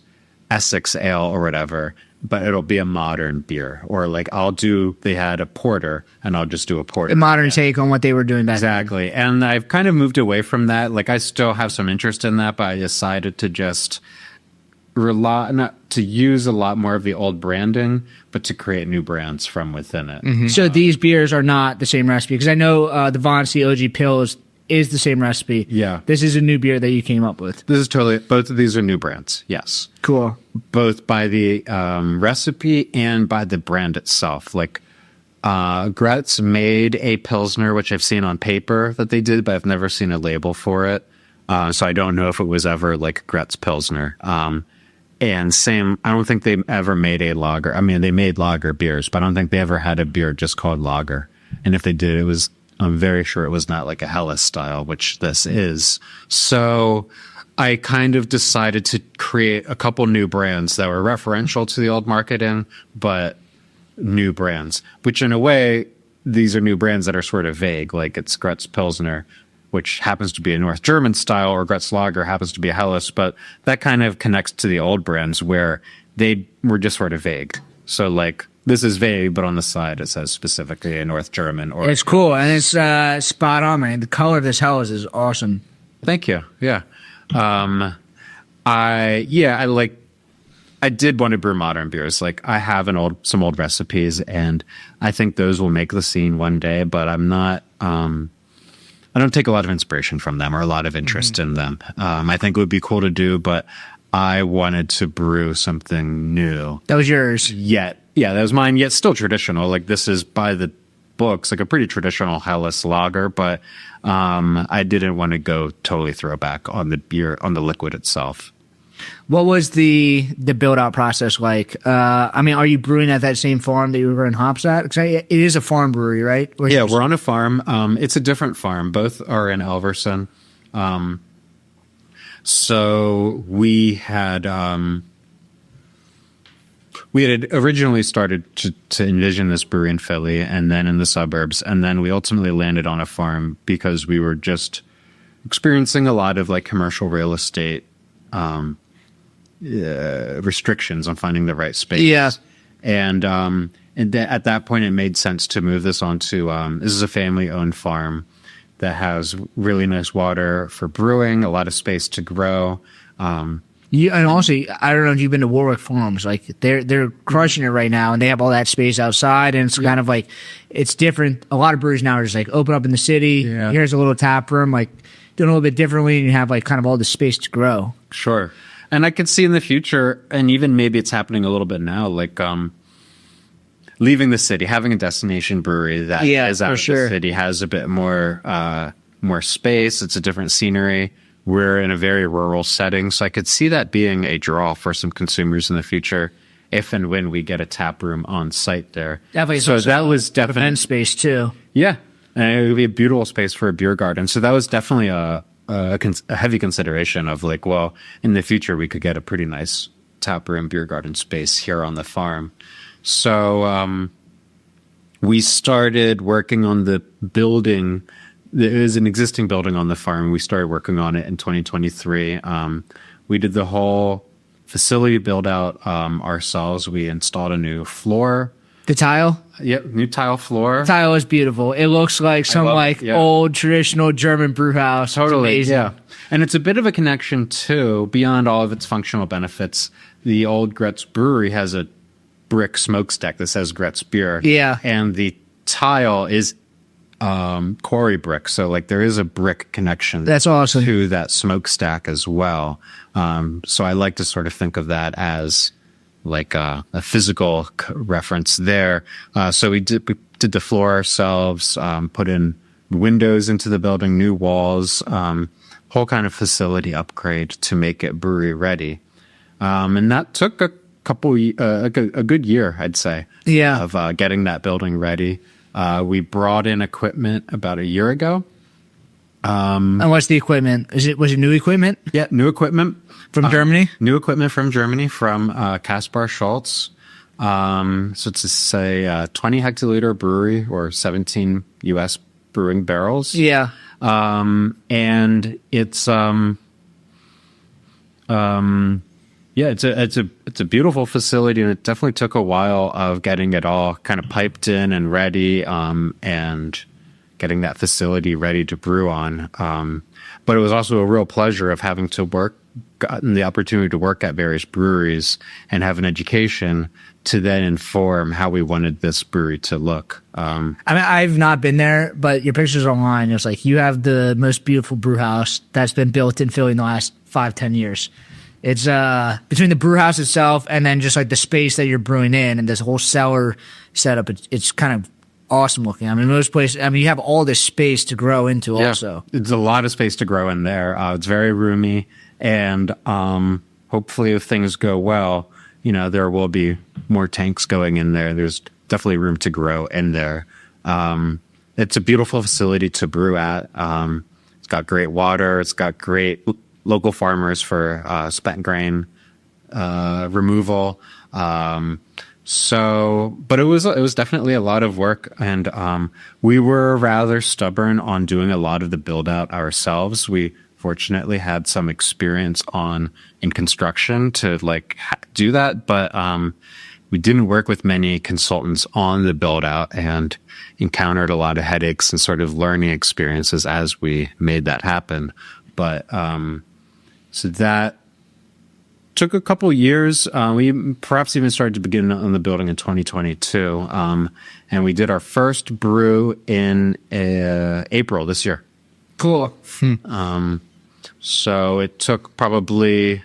Essex Ale or whatever, but it'll be a modern beer. Or like they had a porter, and I'll just do a porter. A modern take on what they were doing back then. Exactly. And I've kind of moved away from that. Like I still have some interest in that, but I decided to just not to use a lot more of the old branding, but to create new brands from within it. Mm-hmm. So these beers are not the same recipe, because I know the Von C OG Pills is the same recipe. Yeah. This is a new beer that you came up with. This is totally, both of these are new brands. Yes. Cool. Both by the recipe and by the brand itself. Like Gretz made a Pilsner, which I've seen on paper that they did, but I've never seen a label for it. So I don't know if it was ever like Gretz Pilsner. And same, I don't think they ever made a lager. I mean, they made lager beers, but I don't think they ever had a beer just called lager. And if they did, I'm very sure it was not like a Helles style, which this is. So I kind of decided to create a couple new brands that were referential to the old marketing, but new brands, which in a way these are new brands that are sort of vague, like it's Gretz Pilsner, which happens to be a North German style, or Gretz Lager happens to be a Helles, but that kind of connects to the old brands where they were just sort of vague. So like this is vague, but on the side it says specifically a North German. Or It's cool, and it's spot on, man. The color of this Helles is awesome. Thank you. Yeah. I did want to brew modern beers. Like I have some old recipes, and I think those will make the scene one day, but I'm not, I don't take a lot of inspiration from them or a lot of interest in them. I think it would be cool to do, but I wanted to brew something new. That was yours. Yeah, that was mine, yet still traditional. Like this is by the books, like a pretty traditional Helles lager, but I didn't want to go totally throwback on the beer, on the liquid itself. What was the build out process like? I mean, are you brewing at that same farm that you were growing hops at? Because it is a farm brewery, right? Yeah, we're on a farm. It's a different farm. Both are in Elverson. So we had originally started to envision this brewery in Philly and then in the suburbs, and then we ultimately landed on a farm because we were just experiencing a lot of like commercial real estate restrictions on finding the right space. Yeah. And at that point, it made sense to move this onto, this is a family-owned farm that has really nice water for brewing, a lot of space to grow. And also, I don't know if you've been to Warwick Farms. Like they're crushing it right now, and they have all that space outside, and it's kind of like it's different. A lot of breweries now are just like open up in the city. Yeah. Here's a little tap room, like doing a little bit differently, and you have like kind of all the space to grow. Sure. And I could see in the future, and even maybe it's happening a little bit now, like leaving the city, having a destination brewery that is out of the city, has a bit more space. It's a different scenery. We're in a very rural setting, so I could see that being a draw for some consumers in the future, if and when we get a tap room on site there. Definitely. So that was definitely event space too. Yeah, and it would be a beautiful space for a beer garden. So that was definitely a heavy consideration of like, well, in the future we could get a pretty nice tap room beer garden space here on the farm. So we started working on the building. There is an existing building on the farm. We started working on it in 2023. We did the whole facility build out ourselves. We installed a new floor. The tile? Yep, new tile floor. Tile is beautiful. It looks like some old traditional German brew house. Totally, yeah. And it's a bit of a connection too, beyond all of its functional benefits. The old Gretz Brewery has a brick smokestack that says Gretz beer. Yeah. And the tile is quarry brick, so like there is a brick connection. That's awesome. To that smokestack as well. So I like to sort of think of that as like a physical reference there. So we did the floor ourselves, put in windows into the building, new walls, whole kind of facility upgrade to make it brewery ready. And that took a good year, I'd say. Yeah. Of getting that building ready. We brought in equipment about a year ago. And what's the equipment? Was it new equipment? Yeah, new equipment from Germany. New equipment from Germany, from Kaspar Schultz. So it's a 20 hectoliter brewery, or 17 U.S. brewing barrels. Yeah. And it's it's a beautiful facility, and it definitely took a while of getting it all kind of piped in and ready, and getting that facility ready to brew on. But it was also a real pleasure of having gotten the opportunity to work at various breweries and have an education to then inform how we wanted this brewery to look. I mean, I've not been there, but your pictures online, it's like you have the most beautiful brew house that's been built in Philly in the last 5-10 years. It's between the brew house itself and then just like the space that you're brewing in and this whole cellar setup. It's kind of awesome looking. I mean, most places, you have all this space to grow into also. It's a lot of space to grow in there. It's very roomy, and hopefully if things go well, there will be more tanks going in there. There's definitely room to grow in there. It's a beautiful facility to brew at. It's got great water. It's got great local farmers for spent grain removal. So, but it was definitely a lot of work, and we were rather stubborn on doing a lot of the build out ourselves. We fortunately had some experience in construction to do that, but we didn't work with many consultants on the build out and encountered a lot of headaches and sort of learning experiences as we made that happen. But so that took a couple years. We perhaps even started to begin on the building in 2022. And we did our first brew in April this year. Cool. So it took probably,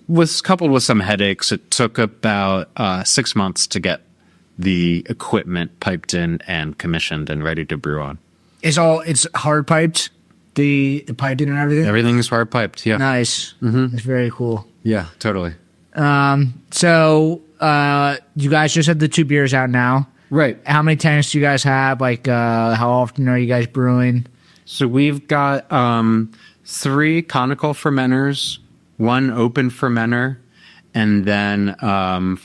was coupled with some headaches, it took about 6 months to get the equipment piped in and commissioned and ready to brew on. It's hard piped, the piped in and everything? Everything is hard piped, yeah. Nice. Mm-hmm. It's very cool. Yeah, totally. So you guys just had the 2 beers out now. Right. How many tanks do you guys have? How often are you guys brewing? So we've got 3 conical fermenters, 1 open fermenter, and then 5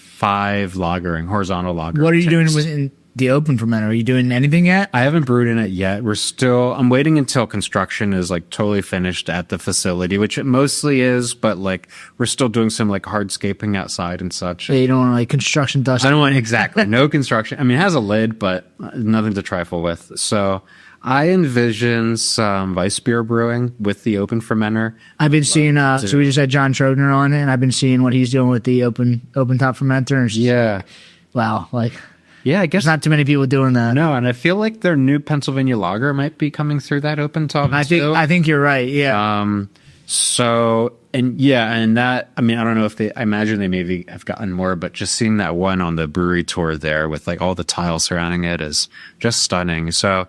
horizontal lagering. What are you doing within the open fermenter? Are you doing anything yet? I haven't brewed in it yet. I'm waiting until construction is totally finished at the facility, which it mostly is, but we're still doing some hardscaping outside and such. You don't want construction dust. I don't want exactly no construction. I mean, it has a lid, but nothing to trifle with. So I envision some Weiss beer brewing with the open fermenter. I've been seeing, so we just had John Trogner on it, and I've been seeing what he's doing with the open top fermenter. And yeah. Wow. Yeah, I guess there's not too many people doing that. No, and I feel like their new Pennsylvania lager might be coming through that open top. I think you're right. Yeah. So, and that, I mean, I don't know if I imagine they maybe have gotten more, but just seeing that one on the brewery tour there with all the tiles surrounding it is just stunning. So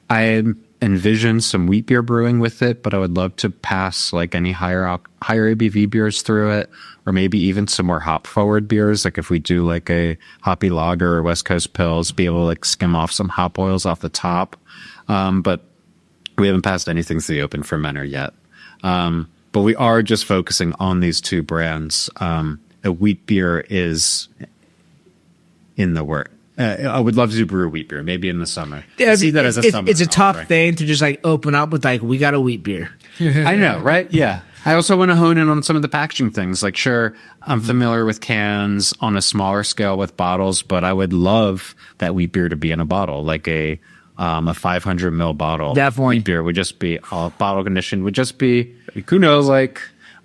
I envision some wheat beer brewing with it, but I would love to pass any higher ABV beers through it, or maybe even some more hop forward beers. If we do a hoppy lager or West Coast Pils, be able to skim off some hop oils off the top. But we haven't passed anything through the open fermenter yet. But we are just focusing on these 2 brands. A wheat beer is in the work. I would love to brew a wheat beer, maybe in the summer. Yeah, see that as a summer. It's a tough thing to just open up with we got a wheat beer. I know, right? Yeah. I also want to hone in on some of the packaging things. Sure, I'm familiar with cans on a smaller scale with bottles, but I would love that wheat beer to be in a bottle, a 500 mil bottle. Definitely. Wheat beer would just be all bottle conditioned. Would just be who knows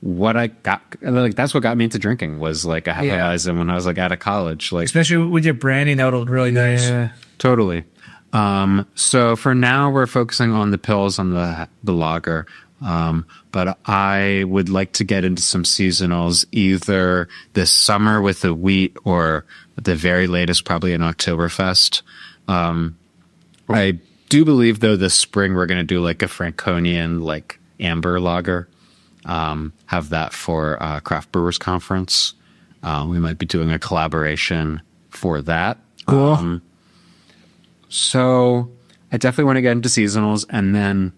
what I got. That's what got me into drinking was a Hefeweizen when I was out of college. Especially with your branding, that would look really nice. Yeah, totally. So for now, we're focusing on the Pils on the lager. But I would like to get into some seasonals either this summer with the wheat or at the very latest, probably an Oktoberfest. I do believe though this spring we're going to do a Franconian, amber lager, have that for Craft Brewers Conference. We might be doing a collaboration for that. Cool. So I definitely want to get into seasonals, and then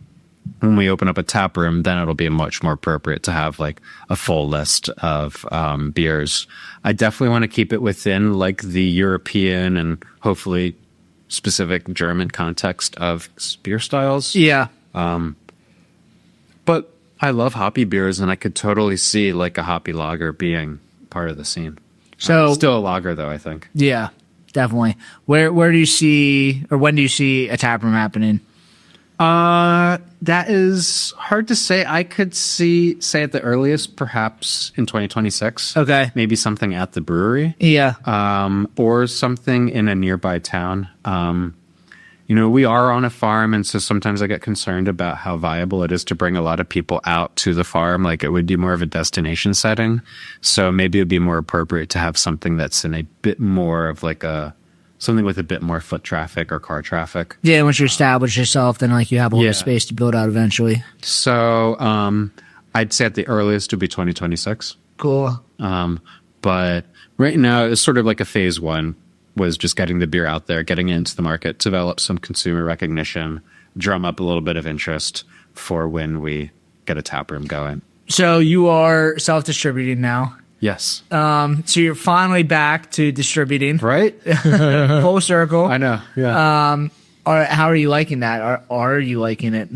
when we open up a tap room, then it'll be much more appropriate to have a full list of beers. I definitely want to keep it within the European and hopefully specific German context of beer styles. Yeah. But I love hoppy beers, and I could totally see a hoppy lager being part of the scene. So still a lager though, I think. Yeah, definitely. Where do you see, or when do you see a tap room happening? That is hard to say. I could say at the earliest, perhaps in 2026. Okay. Maybe something at the brewery. Yeah. Or something in a nearby town. We are on a farm, and so sometimes I get concerned about how viable it is to bring a lot of people out to the farm. It would be more of a destination setting. So maybe it would be more appropriate to have something that's in a bit more of something with a bit more foot traffic or car traffic. Yeah, once you establish yourself, then you have all the space to build out eventually. So I'd say at the earliest it would be 2026. Cool. But right now it's sort of a phase 1 was just getting the beer out there, getting it into the market, develop some consumer recognition, drum up a little bit of interest for when we get a tap room going. So you are self-distributing now. Yes. So you're finally back to distributing. Right? Full circle. I know. Yeah. How are you liking that? Are you liking it?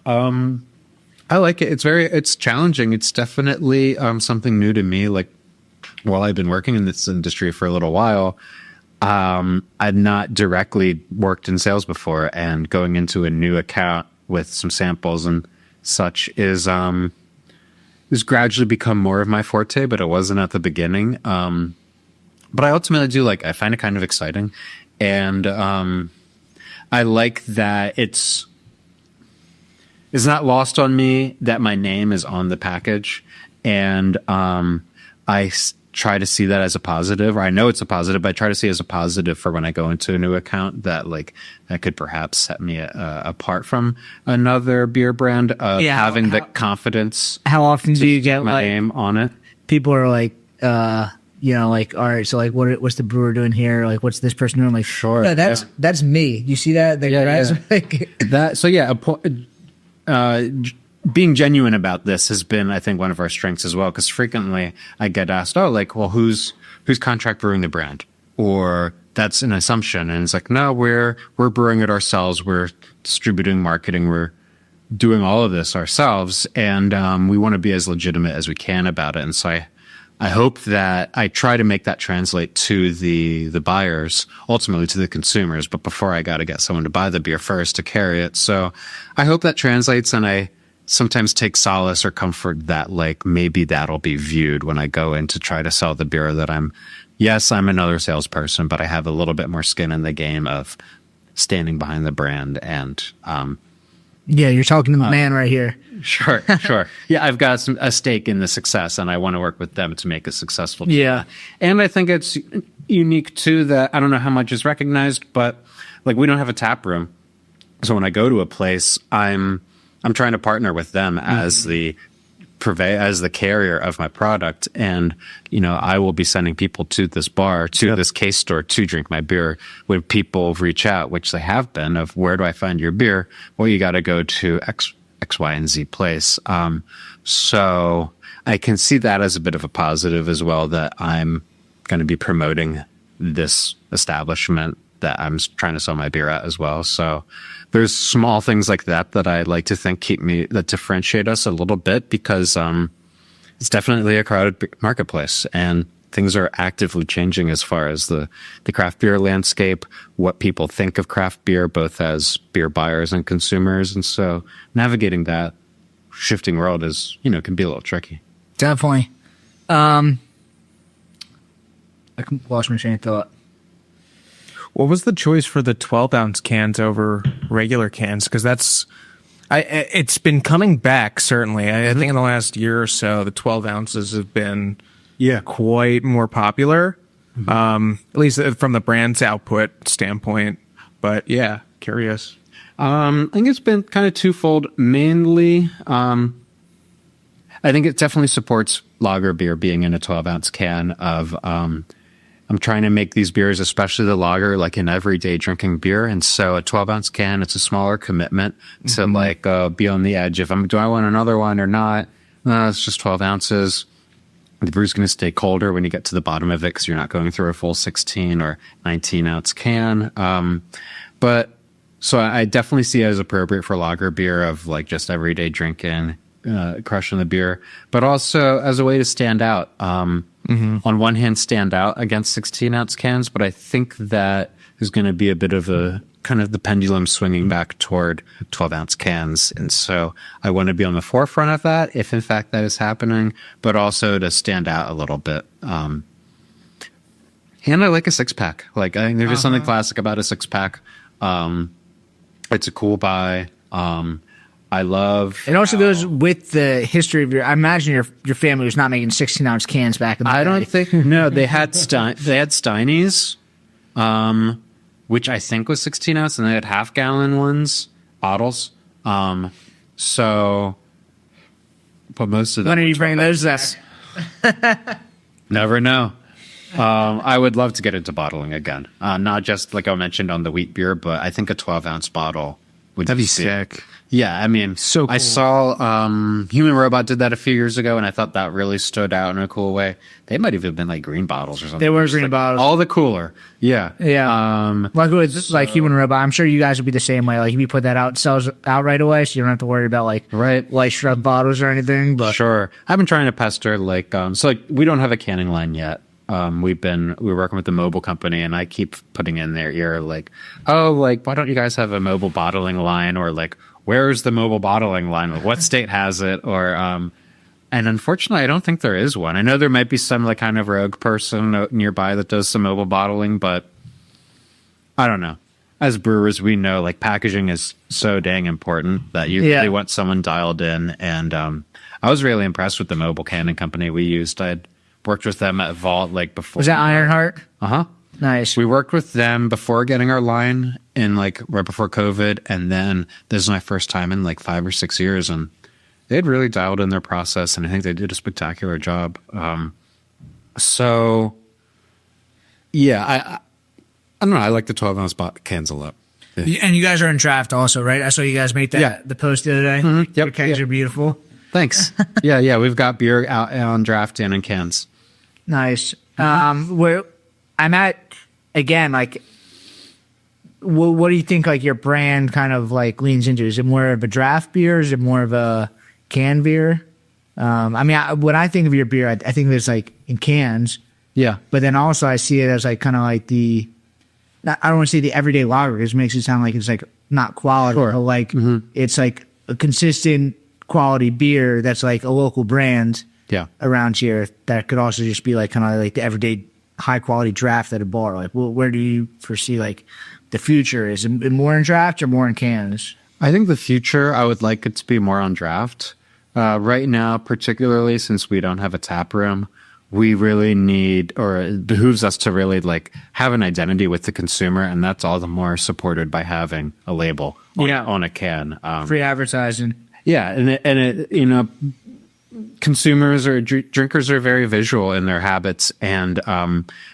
I like it. It's challenging. It's definitely something new to me. Like, while I've been working in this industry for a little while, I'd not directly worked in sales before, and going into a new account with some samples and such is gradually become more of my forte, but it wasn't at the beginning. But I ultimately do I find it kind of exciting, and I like that it's not lost on me that my name is on the package, and try to see that as a positive, or I know it's a positive, but I try to see it as a positive for when I go into a new account that that could perhaps set me apart from another beer brand, having the confidence. How often do you get my name on it? People are all right, so what's the brewer doing here? Like, what's this person doing? Like, sure, no, that's me. You see that? That. So yeah, being genuine about this has been, I think, one of our strengths as well, because frequently I get asked, who's contract brewing the brand? Or that's an assumption. And it's like, no, we're brewing it ourselves. We're distributing, marketing. We're doing all of this ourselves. And we want to be as legitimate as we can about it. And so I hope that I try to make that translate to the buyers, ultimately to the consumers. But before, I got to get someone to buy the beer first to carry it. So I hope that translates, and I sometimes take solace or comfort that maybe that'll be viewed when I go in to try to sell the beer, that I'm another salesperson, but I have a little bit more skin in the game of standing behind the brand. And you're talking to the man right here. Sure. Yeah, I've got a stake in the success, and I want to work with them to make it successful. Yeah. And I think it's unique too that I don't know how much is recognized, but we don't have a tap room. So when I go to a place, I'm trying to partner with them as the carrier of my product. And, I will be sending people to this bar, to this case store to drink my beer. When people reach out, which they have been, of where do I find your beer? Well, you got to go to X, Y, and Z place. So I can see that as a bit of a positive as well, that I'm going to be promoting this establishment that I'm trying to sell my beer at as well. So there's small things like that I like to think that differentiate us a little bit, because it's definitely a crowded marketplace, and things are actively changing as far as the craft beer landscape, what people think of craft beer, both as beer buyers and consumers. And so navigating that shifting world can be a little tricky. Definitely. I lost my train of thought. What was the choice for the 12-ounce cans over regular cans? Because it's been coming back, certainly. I think in the last year or so, the 12 ounces have been quite more popular, at least from the brand's output standpoint. But yeah, curious. I think it's been kind of twofold. Mainly, I think it definitely supports lager beer being in a 12-ounce can of... I'm trying to make these beers, especially the lager, an everyday drinking beer. And so a 12-ounce can, it's a smaller commitment to be on the edge. Do I want another one or not? It's just 12 ounces. The brew's going to stay colder when you get to the bottom of it, because you're not going through a full 16 or 19-ounce can. But so I definitely see it as appropriate for lager beer of just everyday drinking, crushing the beer, but also as a way to stand out. On one hand, stand out against 16-ounce cans, but I think that there's going to be a bit of a kind of the pendulum swinging back toward 12-ounce cans. And so I want to be on the forefront of that, if in fact that is happening, but also to stand out a little bit. And I like a six-pack. I think there's just something classic about a six-pack. It's a cool buy. I love. It also goes with the history of I imagine your family was not making 16-ounce cans back in the day. I don't think. No, they had Steinies, which I think was 16 ounce, and they had half-gallon ones, bottles. So, but most of them. When are you bringing those up? Never know. I would love to get into bottling again. Not just like I mentioned on the wheat beer, but I think a 12-ounce bottle would be sick. Yeah, I mean, So I cool. saw Human Robot did that a few years ago, and I thought that really stood out in a cool way. They might have even been like green bottles or something. They were Just, green like, bottles. all the cooler. Yeah, Yeah. Like with like Human Robot, I'm sure you guys would be the same way. Like if you put that out, it sells out right away, so you don't have to worry about like Right. light shrub bottles or anything. But Sure. I've been trying to pester so like we don't have a canning line yet. We're working with the mobile company, and I keep putting in their ear like, oh, like why don't you guys have a mobile bottling line, or like where's the mobile bottling line? What state has it? Or and unfortunately, I don't think there is one. I know there might be some like kind of rogue person nearby that does some mobile bottling, but I don't know. As brewers, we know like packaging is so dang important that you really want someone dialed in. And I was really impressed with the mobile canning company we used. I'd worked with them at Vault like before. was that Ironheart? Uh-huh. Nice. We worked with them before getting our line in like right before COVID. And then this is my first time in like 5 or 6 years. And they had really dialed in their process. And I think they did a spectacular job. So yeah, I don't know. I like the 12-ounce cans a lot. And you guys are in draft also, right? I saw you guys make that the post the other day. Yep. Your cans are beautiful. Thanks. yeah. We've got beer out on draft and in cans. Nice. Where I'm at again, like, what do you think? Like your brand kind of like leans into? Is it more of a draft beer? Is it more of a can beer? I mean, when I think of your beer, I think of it's like in cans. Yeah. But then also I see it as like kind of like I don't want to say the everyday lager because it makes it sound like it's like not quality, Sure. but like it's like a consistent quality beer that's like a local brand around here that could also just be like kind of like the everyday high quality draft at a bar. Like, where do you foresee like the future? Is it more in draft or more in cans? I think the future, I would like it to be more on draft. Right now, particularly since we don't have a tap room, we really need, or it behooves us to really like have an identity with the consumer, and that's all the more supported by having a label on a can. Free advertising. Yeah, and it you know, consumers or drinkers are very visual in their habits, and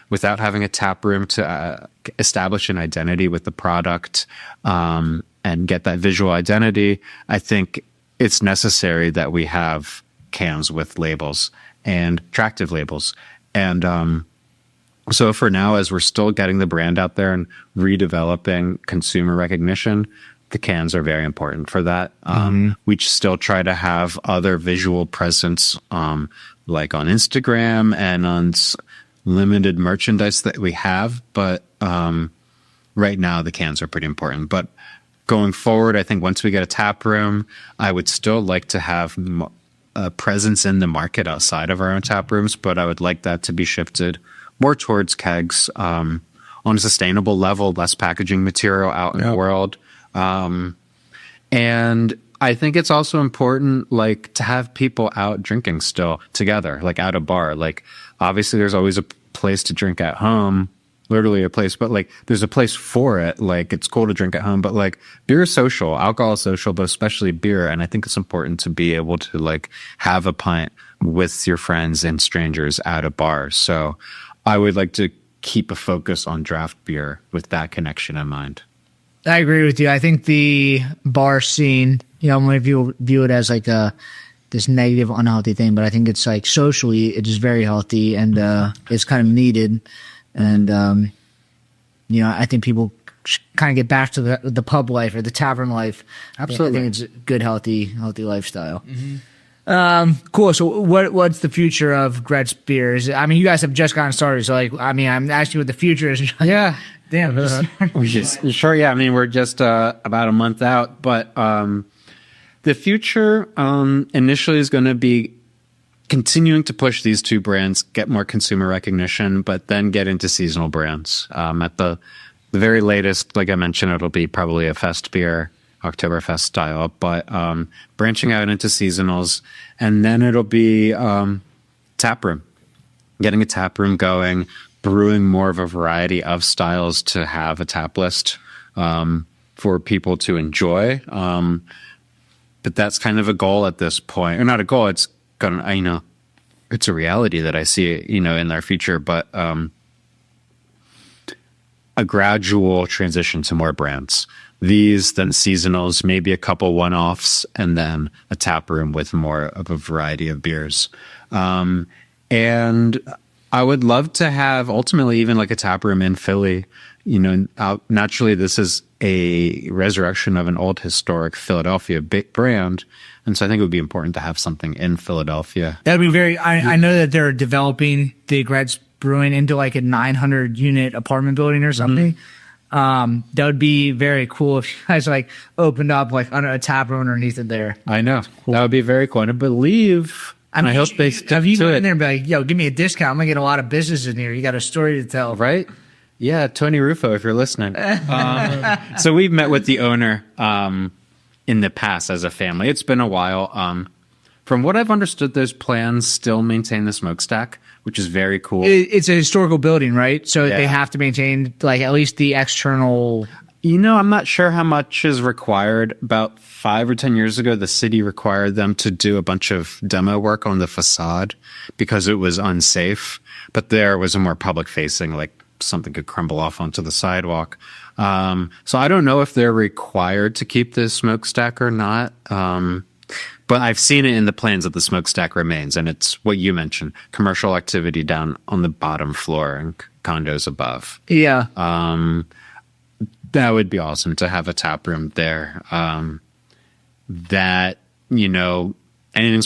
without having a tap room to establish an identity with the product and get that visual identity, I think it's necessary that we have cans with labels and attractive labels. And so for now, as we're still getting the brand out there and redeveloping consumer recognition, the cans are very important for that. We still try to have other visual presence, like on Instagram and on limited merchandise that we have. But right now, the cans are pretty important. But going forward, I think once we get a tap room, I would still like to have a presence in the market outside of our own tap rooms, but I would like that to be shifted more towards kegs on a sustainable level, less packaging material out in the world. And I think it's also important, like, to have people out drinking still together, like at a bar. Like, obviously there's always a place to drink at home, literally a place, but like there's a place for it. Like, it's cool to drink at home, but like beer is social, alcohol is social, but especially beer. And I think it's important to be able to like have a pint with your friends and strangers at a bar. So I would like to keep a focus on draft beer with that connection in mind. I agree with you. I think the bar scene, you know, many people view it as like this negative, unhealthy thing, but I think it's like socially, it is very healthy and it's kind of needed. And, you know, I think people kind of get back to the pub life or the tavern life. Absolutely. I think it's a good, healthy lifestyle. Cool. So what's the future of Gretz beers? I mean, you guys have just gotten started. So like, I mean, I'm asking what the future is. Yeah. Damn. Sure. Yeah. I mean, we're just about a month out, but the future initially is going to be continuing to push these two brands, get more consumer recognition, but then get into seasonal brands. At the very latest, like I mentioned, it'll be probably a fest beer, Oktoberfest style, but branching out into seasonals, and then it'll be taproom, getting a taproom going, brewing more of a variety of styles to have a tap list for people to enjoy. But that's kind of a goal at this point, or not a goal. It's gonna, you know, it's a reality that I see, you know, in our future, but a gradual transition to more brands. these, then seasonals, maybe a couple one-offs, and then a tap room with more of a variety of beers. And I would love to have ultimately even like a tap room in Philly. Naturally, this is a resurrection of an old historic Philadelphia brand. And so I think it would be important to have something in Philadelphia. That would be I know that they're developing the Gretz Brewing into like a 900 unit apartment building or something. That would be very cool if you guys like opened up like under a tap room underneath it there. I know. That would be very cool. And I believe... I hope they stick have you to gone it. in there and be like, yo, give me a discount. I'm going to get a lot of business in here. You got a story to tell. Right? Yeah, Tony Ruffo, if you're listening. So we've met with the owner in the past as a family. It's been a while. From what I've understood, those plans still maintain the smokestack, which is very cool. It's a historical building, right? So they have to maintain like at least the external... I'm not sure how much is required. About 5 or 10 years ago, the city required them to do a bunch of demo work on the facade because it was unsafe. But there was a more public facing, like something could crumble off onto the sidewalk. So I don't know if they're required to keep the smokestack or not. But I've seen it in the plans that the smokestack remains. And it's what you mentioned, commercial activity down on the bottom floor and condos above. Yeah. That would be awesome to have a tap room there. Anything's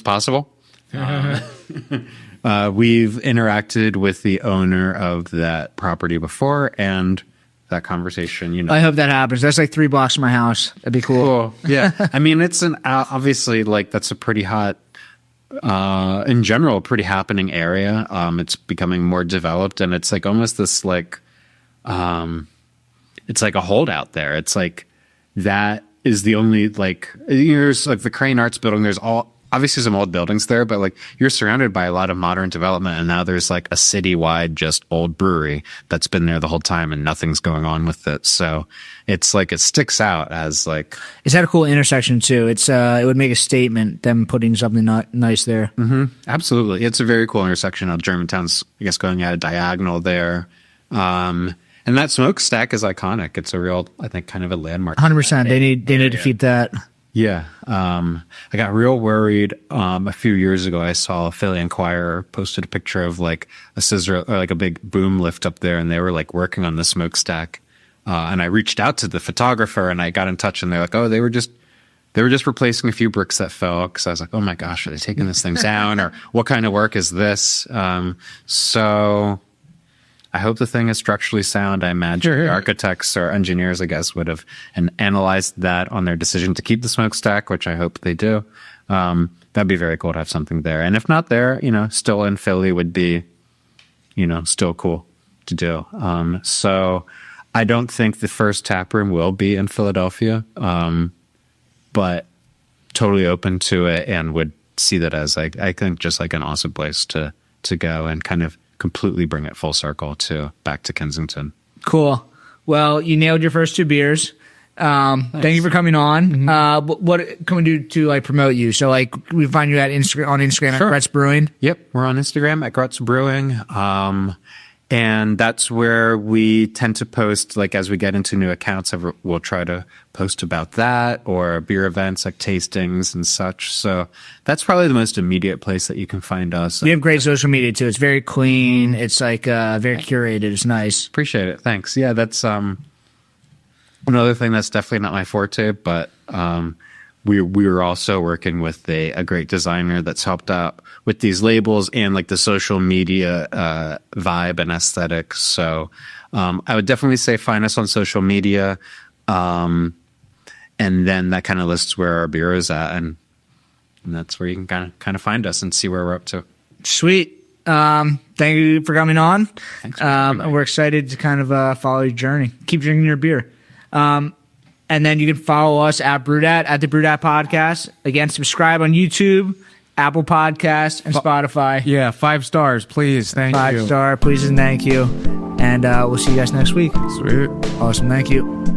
possible. We've interacted with the owner of that property before, and that conversation, I hope that happens. That's like 3 blocks from my house. That'd be cool. Yeah. I mean, it's obviously like that's a pretty hot, in general, a pretty happening area. It's becoming more developed, and it's like almost this like, it's like a holdout there. It's like that is the only like there's like the Crane Arts building. There's obviously some old buildings there, but like you're surrounded by a lot of modern development, and now there's like a citywide just old brewery that's been there the whole time, and nothing's going on with it. So it's like it sticks out as like it's had a cool intersection too. It would make a statement them putting something nice there. Mm-hmm. Absolutely, it's a very cool intersection. Germantown's I guess going at a diagonal there. And that smokestack is iconic. It's a real, I think, kind of a landmark. 100%. They need to keep that. Yeah. I got real worried a few years ago. I saw a Philly Inquirer posted a picture of like a scissor or like a big boom lift up there, and they were like working on the smokestack. And I reached out to the photographer and I got in touch, and they're like, oh, they were just replacing a few bricks that fell. Because I was like, oh my gosh, are they taking this thing down, or what kind of work is this? So I hope the thing is structurally sound. I imagine the architects or engineers, I guess, would have analyzed that on their decision to keep the smokestack, which I hope they do. That'd be very cool to have something there. And if not there, still in Philly would be, still cool to do. So I don't think the first tap room will be in Philadelphia, but totally open to it and would see that as like, I think just like an awesome place to go and kind of completely bring it full circle back to Kensington. Cool. Well, you nailed your first 2 beers. Nice. Thank you for coming on. Mm-hmm. What can we do to like promote you? So like we find you on Instagram at Gretz Brewing. Yep. We're on Instagram at Gretz Brewing. And that's where we tend to post, like as we get into new accounts, we'll try to post about that or beer events like tastings and such. So that's probably the most immediate place that you can find us. We have great social media too. It's very clean. It's like very curated. It's nice. Appreciate it. Thanks. Yeah, that's another thing that's definitely not my forte, but we were also working with a great designer that's helped out with these labels and like the social media vibe and aesthetic. So I would definitely say find us on social media, and then that kind of lists where our beer is at, and that's where you can kind of find us and see where we're up to. Sweet. Thank you for coming on. Thanks for we're excited to kind of follow your journey. Keep drinking your beer. And then you can follow us at Brewdat, at the Brewdat Podcast. Again, subscribe on YouTube, Apple Podcasts, and Spotify. Yeah, 5 stars, please. Thank you. 5-star, please and thank you. And we'll see you guys next week. Sweet. Awesome. Thank you.